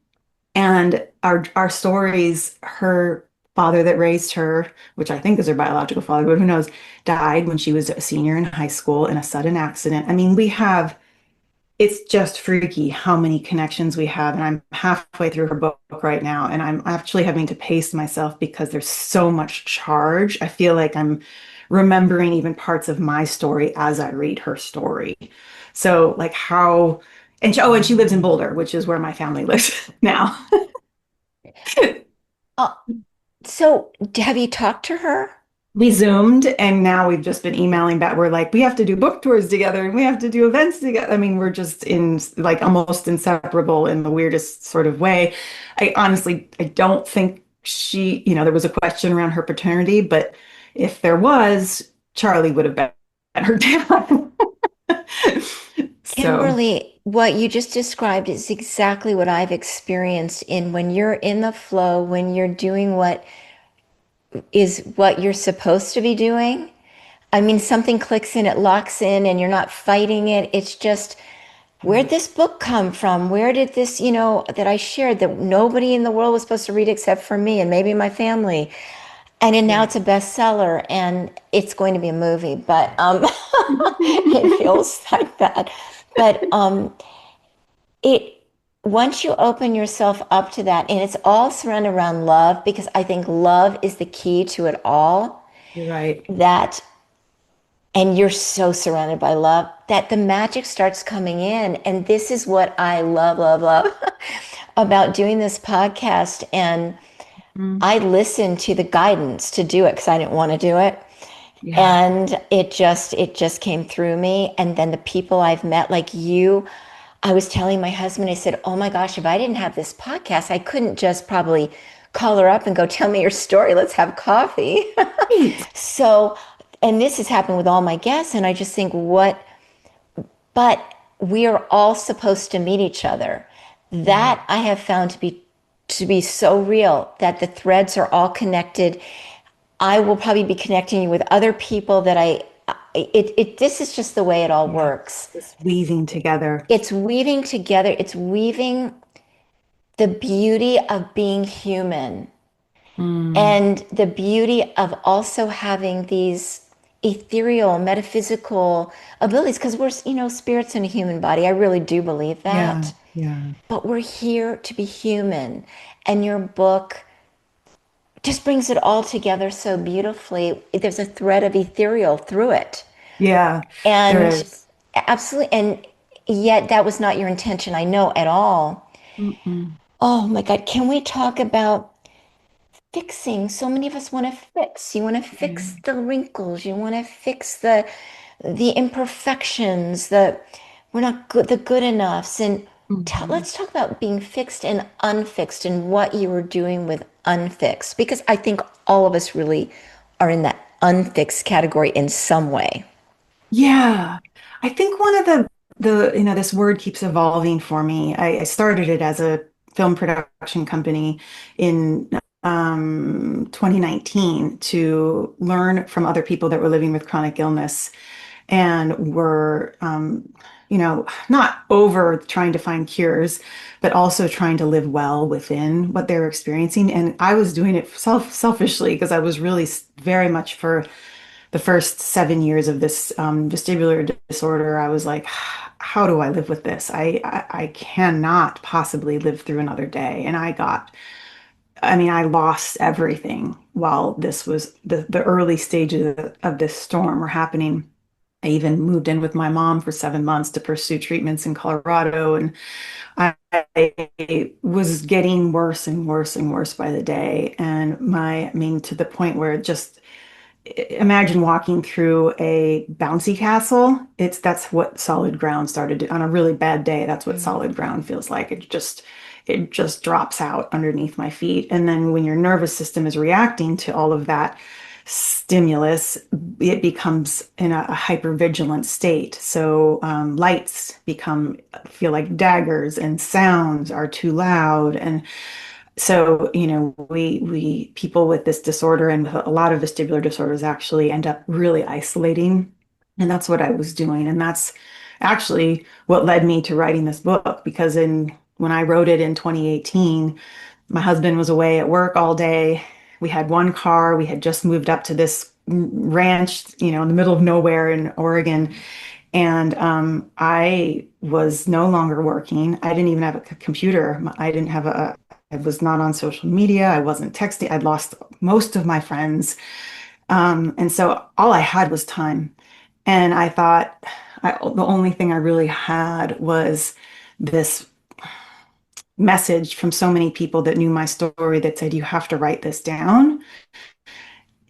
and our stories, her father that raised her, which I think is her biological father, but who knows, died when she was a senior in high school in a sudden accident. I mean, it's just freaky how many connections we have. And I'm halfway through her book right now, and I'm actually having to pace myself because there's so much charge. I feel like I'm remembering even parts of my story as I read her story. So, like how, and she lives in Boulder, which is where my family lives now. Uh, so have you talked to her? we Zoomed, and now we've just been emailing back. We're like, we have to do book tours together and we have to do events together. I mean, we're just in like almost inseparable in the weirdest sort of way. I don't think there was a question around her paternity, but if there was, Charlie would have been her dad. So, Kimberly, what you just described is exactly what I've experienced in when you're in the flow, when you're doing what is what you're supposed to be doing. I mean, something clicks in, it locks in, and you're not fighting it. It's just, where'd this book come from? Where did this, that I shared that nobody in the world was supposed to read except for me and maybe my family? And then now yeah. it's a bestseller and it's going to be a movie, but it feels like that. But it once you open yourself up to that, and it's all surrounded around love, because I think love is the key to it all. You're right. That and you're so surrounded by love that the magic starts coming in. And this is what I love, love, love about doing this podcast. And Mm, I listened to the guidance to do it because I didn't want to do it. yeah. And it just came through me. And then the people I've met, like you, I was telling my husband, I said, oh my gosh, if I didn't have this podcast, I couldn't just probably call her up and go, tell me your story. Let's have coffee. Right. So, and this has happened with all my guests. And I just think, but we are all supposed to meet each other. Yeah. That I have found to be so real, that the threads are all connected. I will probably be connecting you with other people that this is just the way it all Yeah. works. Just weaving together. It's weaving together, it's weaving the beauty of being human Mm, and the beauty of also having these ethereal, metaphysical abilities, because we're, spirits in a human body. I really do believe yeah. that. Yeah. But we're here to be human. And your book just brings it all together so beautifully. There's a thread of ethereal through it. Yeah. There And is. absolutely, and yet that was not your intention, I know at all. Mm-mm. Oh my God, can we talk about fixing? So many of us want to fix. You want to fix the wrinkles, you want to fix the imperfections, the we're not good, the good enoughs. And Mhm. let's talk about being fixed and unfixed and what you were doing with unfixed, because I think all of us really are in that unfixed category in some way. Yeah. I think one of this word keeps evolving for me. I started it as a film production company in 2019 to learn from other people that were living with chronic illness and were, not over trying to find cures, but also trying to live well within what they were experiencing. And I was doing it selfishly because I was really very much for the first 7 years of this vestibular disorder. I was like, how do I live with this? I cannot possibly live through another day. And I lost everything while this was the early stages of this storm were happening. I even moved in with my mom for 7 months to pursue treatments in Colorado, and I was getting worse and worse and worse by the day. And to the point where it just imagine walking through a bouncy castle. That's what solid ground started on a really bad day. That's what solid ground feels like. It just drops out underneath my feet. And then when your nervous system is reacting to all of that stimulus, it becomes in a hypervigilant state. So lights feel like daggers, and sounds are too loud, and so, we people with this disorder and with a lot of vestibular disorders actually end up really isolating. And that's what I was doing. And that's actually what led me to writing this book, because when I wrote it in 2018, my husband was away at work all day. We had one car. We had just moved up to this ranch, in the middle of nowhere in Oregon. And I was no longer working. I didn't even have a computer. I was not on social media. I wasn't texting. I'd lost most of my friends. And so all I had was time. And I thought the only thing I really had was this message from so many people that knew my story that said, you have to write this down.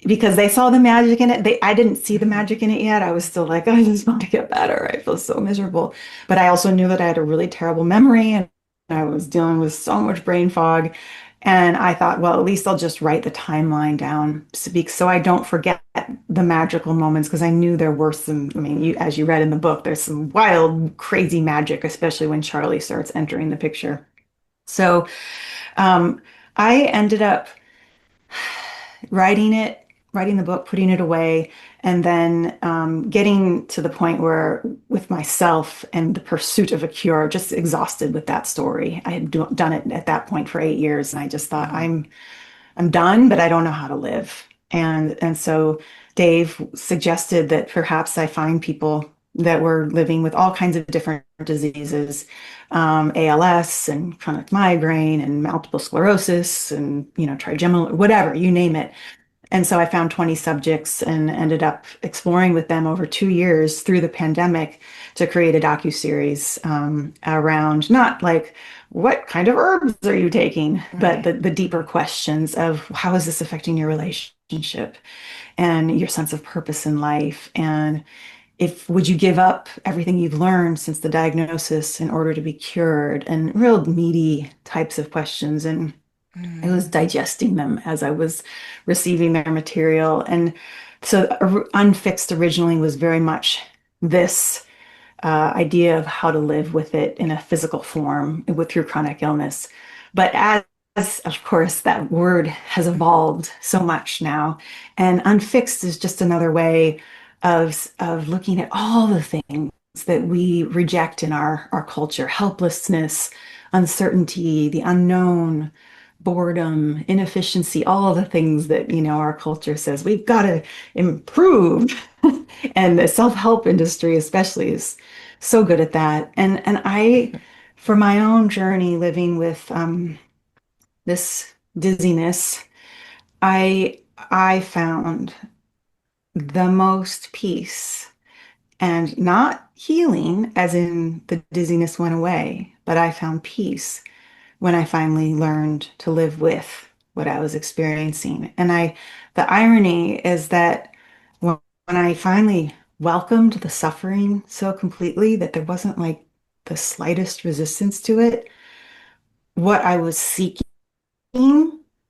because they saw the magic in it. I didn't see the magic in it yet. I was still like, I just want to get better. I feel so miserable. But I also knew that I had a really terrible memory and I was dealing with so much brain fog. And I thought, well, at least I'll just write the timeline down so I don't forget the magical moments because I knew there were some, I mean, as you read in the book, there's some wild, crazy magic, especially when Charlie starts entering the picture. So um, I ended up writing it, writing the book, putting it away, and then getting to the point where, with myself and the pursuit of a cure, just exhausted with that story. I had done it at that point for 8 years, and I just thought, Mhm. I'm done, but I don't know how to live. And so Dave suggested that perhaps I find people that were living with all kinds of different diseases, ALS and chronic migraine and multiple sclerosis and trigeminal, whatever, you name it. And so I found 20 subjects and ended up exploring with them over 2 years through the pandemic to create a docu-series around not like what kind of herbs are you taking, but Right. the deeper questions of how is this affecting your relationship and your sense of purpose in life, and if would you give up everything you've learned since the diagnosis in order to be cured, and real meaty types of questions. And I was Mm. digesting them as I was receiving their material. And so Unfixed originally was very much this idea of how to live with it in a physical form through chronic illness. But as of course, that word has evolved so much now, and unfixed is just another way of looking at all the things that we reject in our culture: helplessness, uncertainty, the unknown, boredom, inefficiency, all the things that our culture says we've got to improve. And the self-help industry especially is so good at that. And I, for my own journey living with this dizziness, I found the most peace, and not healing as in the dizziness went away, but I found peace when I finally learned to live with what I was experiencing. The irony is that when I finally welcomed the suffering so completely that there wasn't like the slightest resistance to it, what I was seeking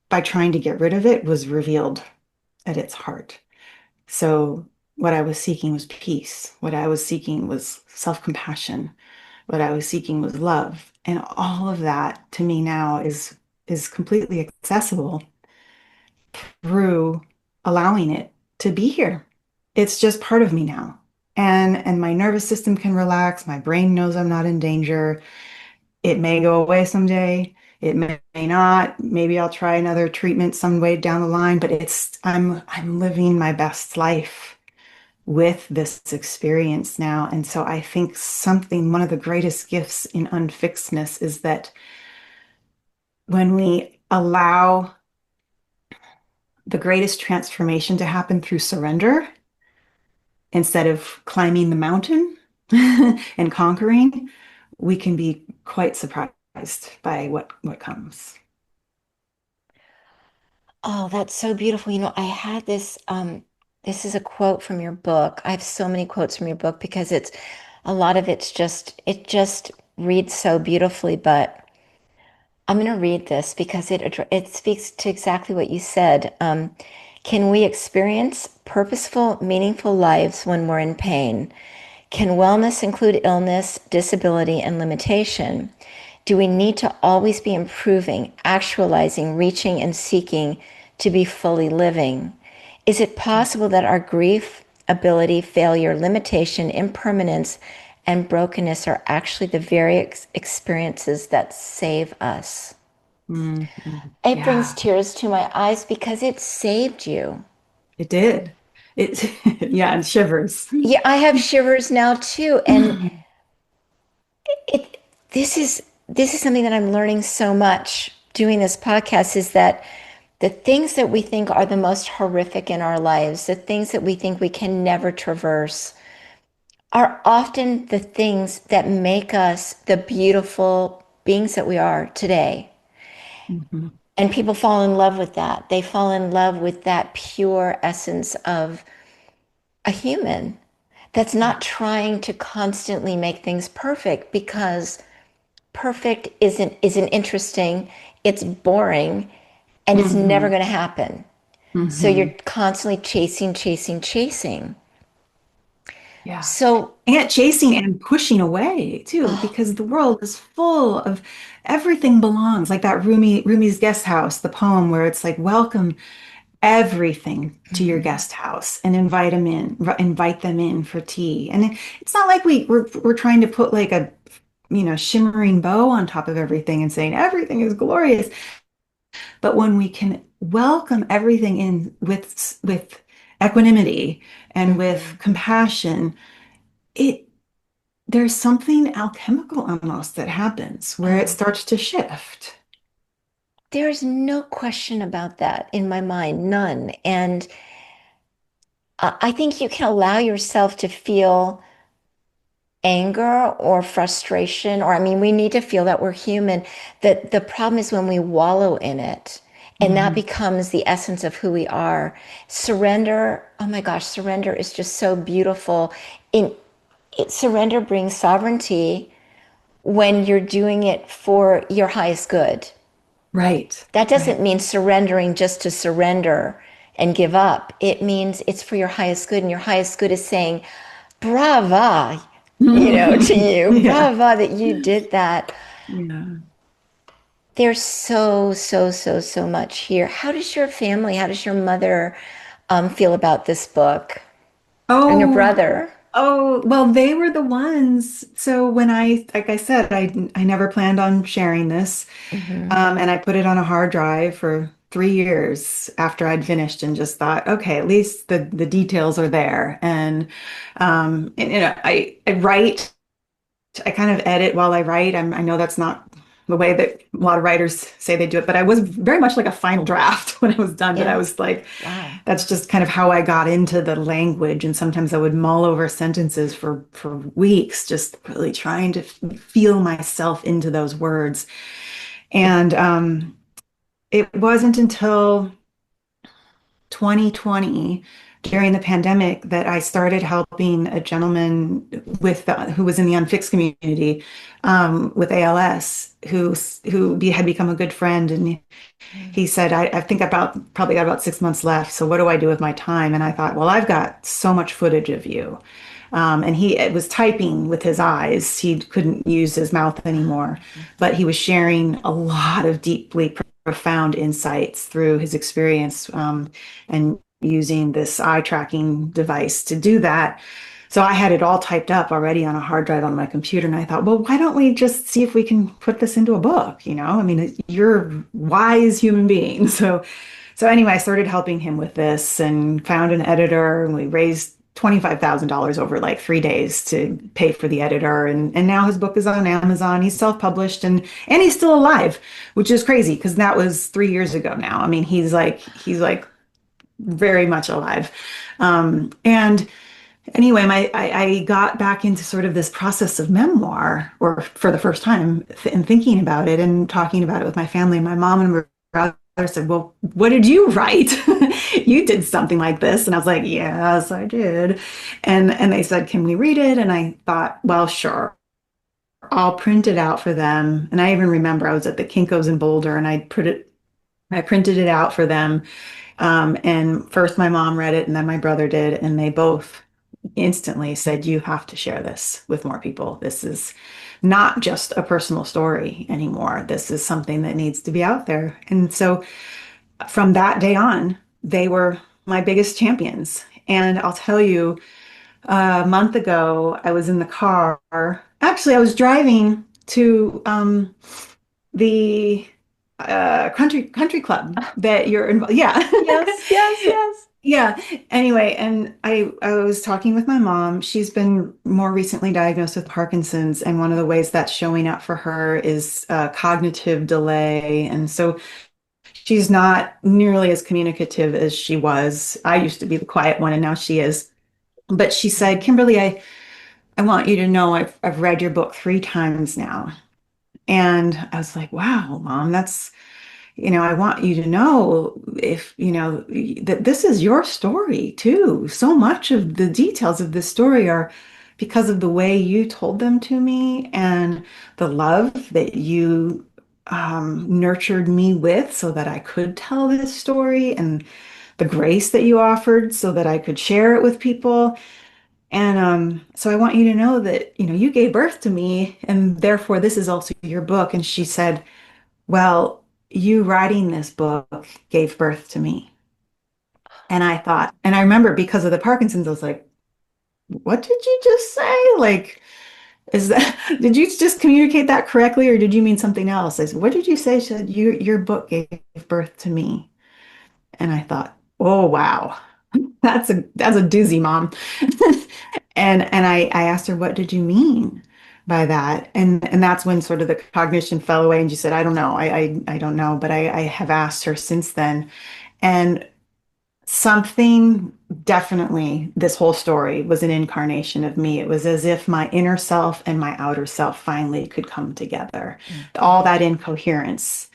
by trying to get rid of it was revealed at its heart. So what I was seeking was peace. What I was seeking was self-compassion. What I was seeking was love. And all of that to me now is completely accessible through allowing it to be here. It's just part of me now. And my nervous system can relax. My brain knows I'm not in danger. It may go away someday. It may not. Maybe I'll try another treatment some way down the line, but I'm living my best life with this experience now. And so I think one of the greatest gifts in unfixedness is that when we allow the greatest transformation to happen through surrender instead of climbing the mountain and conquering, we can be quite surprised by what comes. Oh, that's so beautiful. I had this is a quote from your book. I have so many quotes from your book because a lot of it just reads so beautifully, but I'm going to read this because it speaks to exactly what you said. Can we experience purposeful, meaningful lives when we're in pain? Can wellness include illness, disability, and limitation? Do we need to always be improving, actualizing, reaching, and seeking to be fully living? Is it possible that our grief, ability, failure, limitation, impermanence, and brokenness are actually the very experiences that save us? Mhm. It brings Yeah, tears to my eyes because it saved you. it did. It, yeah, and shivers. Yeah, I have shivers now too. And it this is something that I'm learning so much doing this podcast is that the things that we think are the most horrific in our lives, the things that we think we can never traverse, are often the things that make us the beautiful beings that we are today. Mhm. And people fall in love with that. They fall in love with that pure essence of a human that's Yeah. not trying to constantly make things perfect, because perfect isn't interesting, it's boring, and it's never Hmm. going to happen. So you're Hmm. constantly chasing, chasing, chasing. Yeah. So, And chasing and pushing away too, oh, because the world is full of everything belongs, like that Rumi's guest house, the poem where it's like, welcome everything to your mhm. guest house and invite them in for tea. And it's not like we're trying to put like a, shimmering bow on top of everything and saying everything is glorious. But when we can welcome everything in with equanimity and with Mhm. compassion, it there's something alchemical almost that happens where it Oh, starts to shift. there's no question about that in my mind, none. And I think you can allow yourself to feel anger or frustration, or I mean, we need to feel that we're human. That the problem is when we wallow in it, and that Mhm. becomes the essence of who we are. Surrender, oh my gosh, surrender is just so beautiful. In surrender brings sovereignty when you're doing it for your highest good. Right, That doesn't right. mean surrendering just to surrender and give up. It means it's for your highest good, and your highest good is saying, brava, to you. Yeah. Brava that you did that. Yeah. There's so, so, so, so much here. How does your family, how does your mother feel about this book? And your Oh, brother? oh, well, they were the ones. So when like I said, I never planned on sharing this. Hmm. And I put it on a hard drive for 3 years after I'd finished and just thought, okay, at least the details are there. And I write. I kind of edit while I write. I know that's not the way that a lot of writers say they do it, but I was very much like a final draft when I was done. But I Yeah. was like, Wow. that's just kind of how I got into the language. And sometimes I would mull over sentences for weeks, just really trying to feel myself into those words. And it wasn't until 2020 during the pandemic that I started helping a gentleman who was in the Unfixed community with ALS, who had become a good friend, and he said, I think probably got about 6 months left. So what do I do with my time? And I thought, well, I've got so much footage of you. And he was typing with his eyes. He couldn't use his mouth anymore, but he was sharing a lot of deeply profound insights through his experience and using this eye tracking device to do that. So I had it all typed up already on a hard drive on my computer. And I thought, well, why don't we just see if we can put this into a book? I mean, you're a wise human being. So anyway, I started helping him with this and found an editor, and we raised $25,000 over like 3 days to pay for the editor. And now his book is on Amazon. He's self-published and he's still alive, which is crazy because that was 3 years ago now. I mean, he's like very much alive. And anyway, I got back into sort of this process of memoir, or for the first time, and thinking about it and talking about it with my family. My mom and my brother said, "Well, what did you write? You did something like this." And I was like, "Yes, I did." And they said, "Can we read it?" And I thought, "Well, sure. I'll print it out for them." And I even remember I was at the Kinko's in Boulder, and I printed it out for them. And first my mom read it, and then my brother did, and they both instantly said, you have to share this with more people. This is not just a personal story anymore. This is something that needs to be out there. And so from that day on, they were my biggest champions. And I'll tell you, a month ago, I was in the car. Actually, I was driving to the country club that you're involved. Yeah. Yes, yes, yes. Yeah. Anyway, and I was talking with my mom. She's been more recently diagnosed with Parkinson's, and one of the ways that's showing up for her is cognitive delay. And so she's not nearly as communicative as she was. I used to be the quiet one, and now she is. But she said, Kimberly, I want you to know I've read your book 3 times now. And I was like, wow, mom, I want you to know if, that this is your story too. So much of the details of this story are because of the way you told them to me and the love that you nurtured me with so that I could tell this story and the grace that you offered so that I could share it with people. And so I want you to know that, you gave birth to me and therefore this is also your book. And she said, well, you writing this book gave birth to me. And I thought, and I remember because of the Parkinson's, I was like, what did you just say? Like, did you just communicate that correctly or did you mean something else? I said, what did you say? She said, your book gave birth to me. And I thought, oh, wow, that's a doozy, Mom. And I asked her, what did you mean by that? And that's when sort of the cognition fell away and she said, I don't know. I don't know. But I have asked her since then. And something definitely, this whole story was an incarnation of me. It was as if my inner self and my outer self finally could come together. Mhm. All that incoherence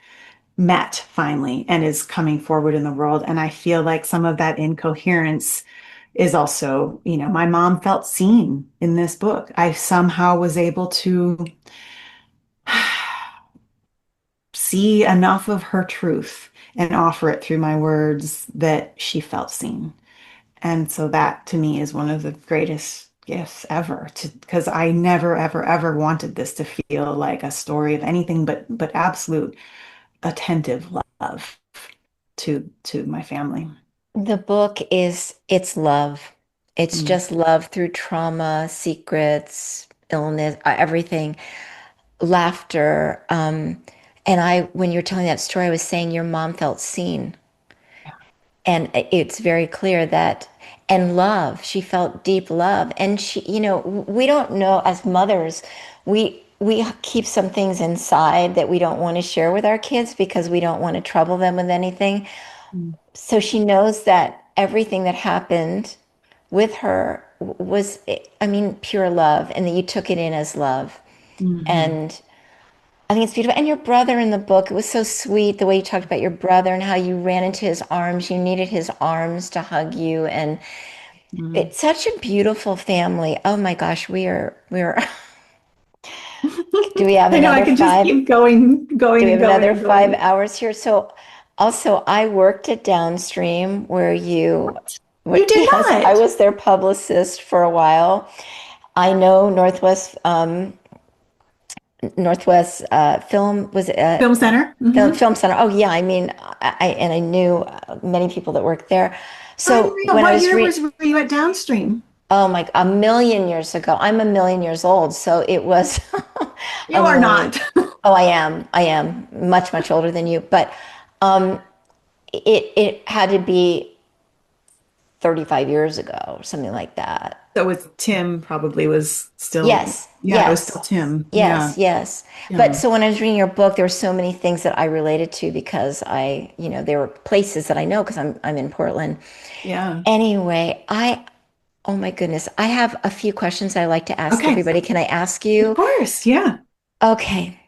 met finally and is coming forward in the world. And I feel like some of that incoherence is also, my mom felt seen in this book. I somehow was able to see enough of her truth and offer it through my words that she felt seen. And so that to me is one of the greatest gifts ever to because I never, ever, ever wanted this to feel like a story of anything but absolute attentive love to my family. The book it's love. It's Mm. just love through trauma, secrets, illness, everything, laughter. And when you're telling that story, I was saying your mom felt seen. And it's very clear that, and love, she felt deep love. And we don't know as mothers, we keep some things inside that we don't want to share with our kids because we don't want to trouble them with anything. Mm. So she knows that everything that happened with her was, I mean, pure love, and that you took it in as love. Mhm. And I think it's beautiful. And your brother in the book, it was so sweet the way you talked about your brother and how you ran into his arms. You needed his arms to hug you. And Mm. it's such a beautiful family. Oh my gosh, we're, do we have I know I another could just five? keep going, Do going we and have going another and 5 hours here? So also I worked at Downstream where You did yes, I not. was their publicist for a while. I know Northwest Film was Film Center. Hmm. Film Center. Oh yeah, I mean, I knew many people that worked there. So Unreal. when I What was year re were you at Downstream? oh my, a million years ago, I'm a million years old, so it was a You are million. not. Oh, I am much older than you, but um, it had to be 35 years ago, or something like that. So was Tim probably was still, Yes, yeah, it was still yes, Tim. Yeah. yes. But Yeah. so when I was reading your book, there were so many things that I related to because there were places that I know because I'm in Portland. Yeah. Anyway, oh my goodness, I have a few questions I like to ask Okay. everybody. Can I ask Of you? course. Yeah. Okay.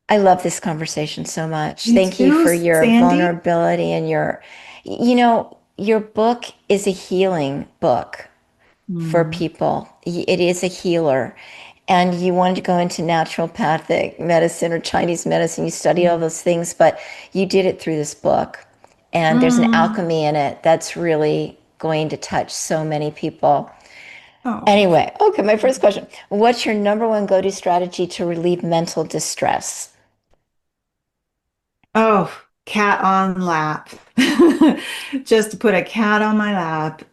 I love this conversation so much. Me Thank you too, for your Sandy. vulnerability and your book is a healing book for Mm. people. It is a healer. And you wanted to go into naturopathic medicine or Chinese medicine. You study all those things, but you did it through this book. And there's an Mm. alchemy in it that's really going to touch so many people. Oh. Anyway, okay, my first question. What's your number one go-to strategy to relieve mental distress? Oh, cat on lap. Just to put a cat on my lap,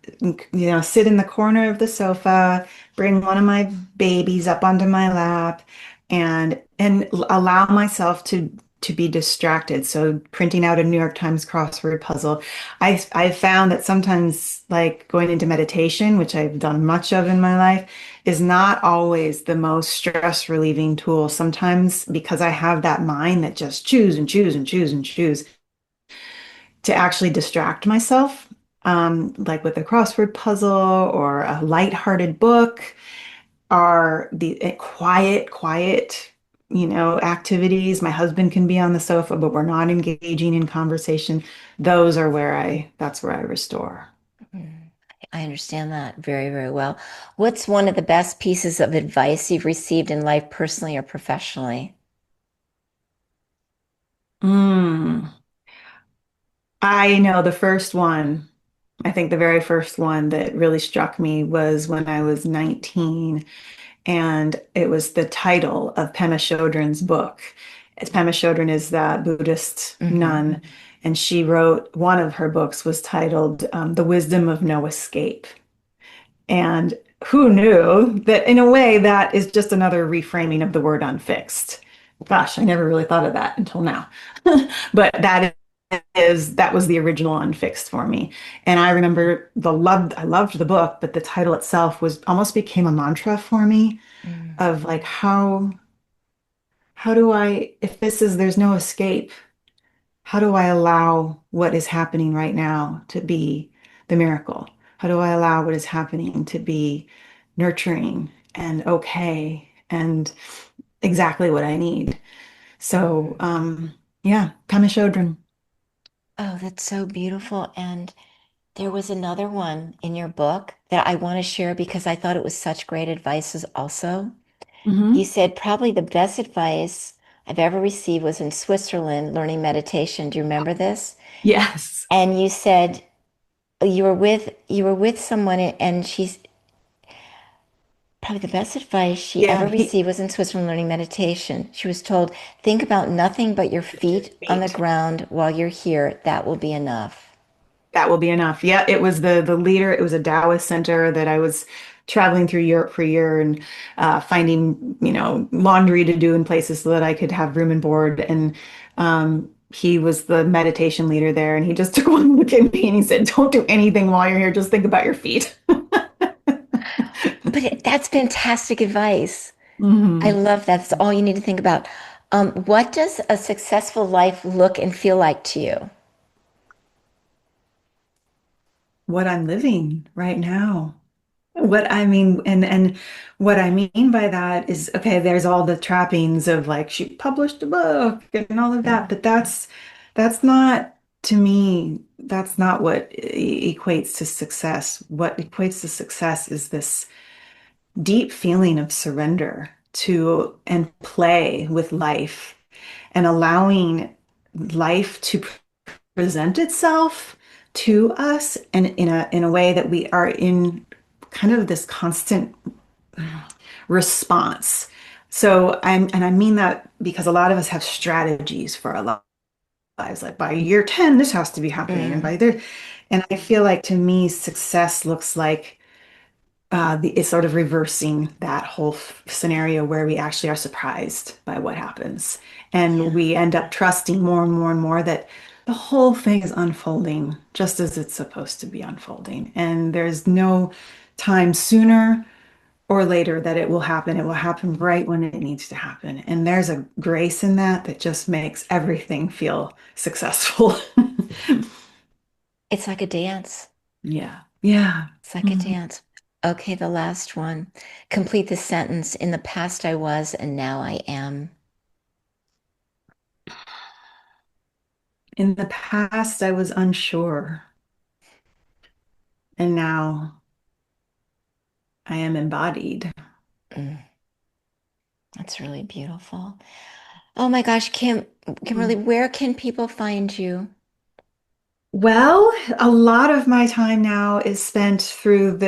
sit in the corner of the sofa, bring one of my babies up onto my lap and allow myself to be distracted. So printing out a New York Times crossword puzzle. I've found that sometimes like going into meditation, which I've done much of in my life, is not always the most stress relieving tool. Sometimes because I have that mind that just choose and choose and choose and choose to actually distract myself, like with a crossword puzzle or a lighthearted book, are the quiet activities. My husband can be on the sofa, but we're not engaging in conversation. That's where I restore. Mm. I understand that very, very well. What's one of the best pieces of advice you've received in life, personally or professionally? Mm. I know the first one, I think the very first one that really struck me was when I was 19, and it was the title of Pema Chödrön's book. Pema Chödrön is that Buddhist Hmm. nun, and she wrote one of her books was titled The Wisdom of No Escape. And who knew that in a way that is just another reframing of the word unfixed? Gosh, I never really thought of that until now. But that was the original Unfixed for me. And I remember I loved the book, but the title itself was almost became a mantra for me Mm. of like how do I, if there's no escape, how do I allow what is happening right now to be the miracle? How do I allow what is happening to be nurturing and okay and exactly what I need? So, Mm. yeah, Pema Chödrön. Oh, that's so beautiful. And there was another one in your book that I want to share because I thought it was such great advice as also. You Hmm. said probably the best advice I've ever received was in Switzerland learning meditation. Do you remember this? Yes. And you said you were with someone and she's probably the best advice she Yeah, ever received was in Switzerland learning meditation. She was told, think about nothing but your feet on the ground while you're here. That will be enough. that will be enough. Yeah, it was the leader. It was a Taoist center that I was traveling through Europe for a year and finding, laundry to do in places so that I could have room and board. And he was the meditation leader there, and he just took one look at me and he said, "Don't do anything while you're here. Just think about your feet." But that's fantastic advice. I Hmm. love that. That's all you need to think about. What does a successful life look and feel like to you? What I'm living right now. What I mean, and what I mean by that is, okay, there's all the trappings of like she published a book and all of that, Mm. but that's not to me, that's not what equates to success. What equates to success is this deep feeling of surrender to and play with life and allowing life to present itself to us and in a way that we are in kind of this constant response. And I mean that because a lot of us have strategies for our lives. Like by year 10, this has to be happening. And Mm. by there, and I feel like to me, success looks like it's sort of reversing that whole scenario where we actually are surprised by what happens. And Yeah. we end up trusting more and more and more that the whole thing is unfolding just as it's supposed to be unfolding. And there's no time sooner or later that it will happen. It will happen right when it needs to happen. And there's a grace in that that just makes everything feel successful. It's like a dance. Yeah. Yeah. It's like a Mhm. dance. Okay, the last one. Complete the sentence. In the past, I was, and now I am. In the past, I was unsure, and now I am embodied. Mm, that's really beautiful. Oh my gosh, Kimberly, where can people find you? Well, a lot of my time now is spent through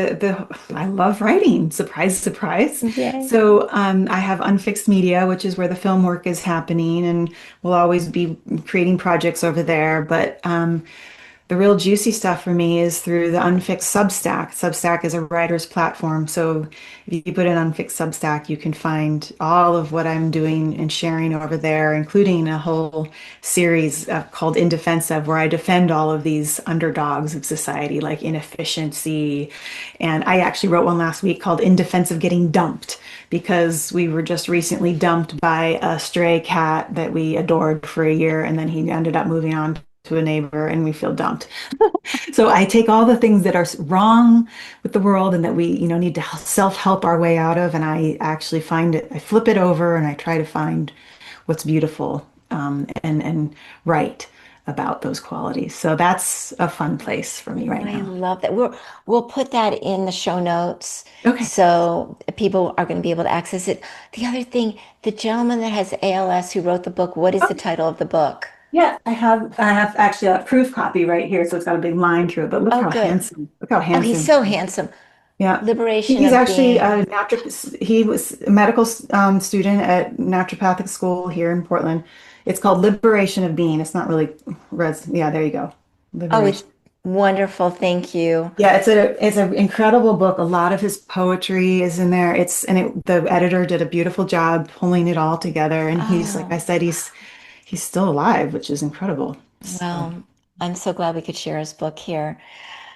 I love writing, surprise, surprise. Yay. So I have Unfixed Media, which is where the film work is happening, and we'll always be creating projects over there. But the real juicy stuff for me is through the Unfixed Substack. Substack is a writer's platform. So if you put in Unfixed Substack, you can find all of what I'm doing and sharing over there, including a whole series called In Defense of, where I defend all of these underdogs of society, like inefficiency. And I actually wrote one last week called In Defense of Getting Dumped, because we were just recently dumped by a stray cat that we adored for a year, and then he ended up moving on to a neighbor and we feel dumped. So I take all the things that are wrong with the world and that we, need to self-help our way out of, and I actually find it, I flip it over and I try to find what's beautiful and right about those qualities. So that's a fun place for me Oh, right I now. love that. We'll put that in the show notes Okay. so people are going to be able to access it. The other thing, the gentleman that has ALS who wrote the book, what is the title of the book? Yeah, I have actually a proof copy right here, so it's got a big line through it. But look Oh, how good. handsome. Look how Oh, he's handsome so he is. handsome. Yeah. Liberation He's of actually being. a he was a medical student at naturopathic school here in Portland. It's called Liberation of Being. It's not really yeah, there you go. Oh, it's Liberation. wonderful. Thank you. Yeah, it's an incredible book. A lot of his poetry is in there. The editor did a beautiful job pulling it all together. And he's like I Oh, said, he's still alive, which is incredible. So well, I'm so glad we could share his book here.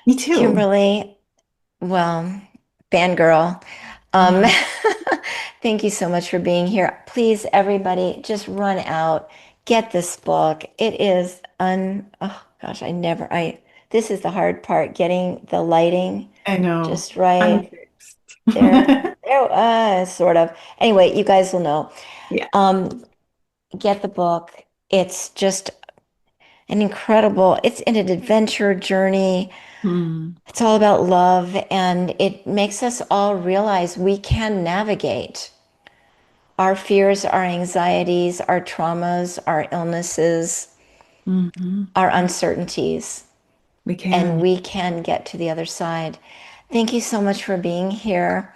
me too. Kimberly, well, fangirl. Um, Yeah, thank you so much for being here. Please, everybody, just run out, get this book. It is oh gosh, this is the hard part, getting the lighting I know. just right Unfixed. sort of. Anyway, you guys will know. Yeah. Um, get the book. It's just it's an adventure journey. Hmm. It's all about love, and it makes us all realize we can navigate our fears, our anxieties, our traumas, our illnesses, Hmm. our uncertainties, We and can. we can get to the other side. Thank you so much for being here.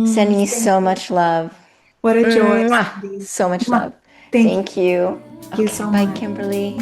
Sending you Thank so you. much love. What a joy, Mwah. Sandy. So much Mwah. love. Thank Thank you. you Okay, so bye, much. Kimberly.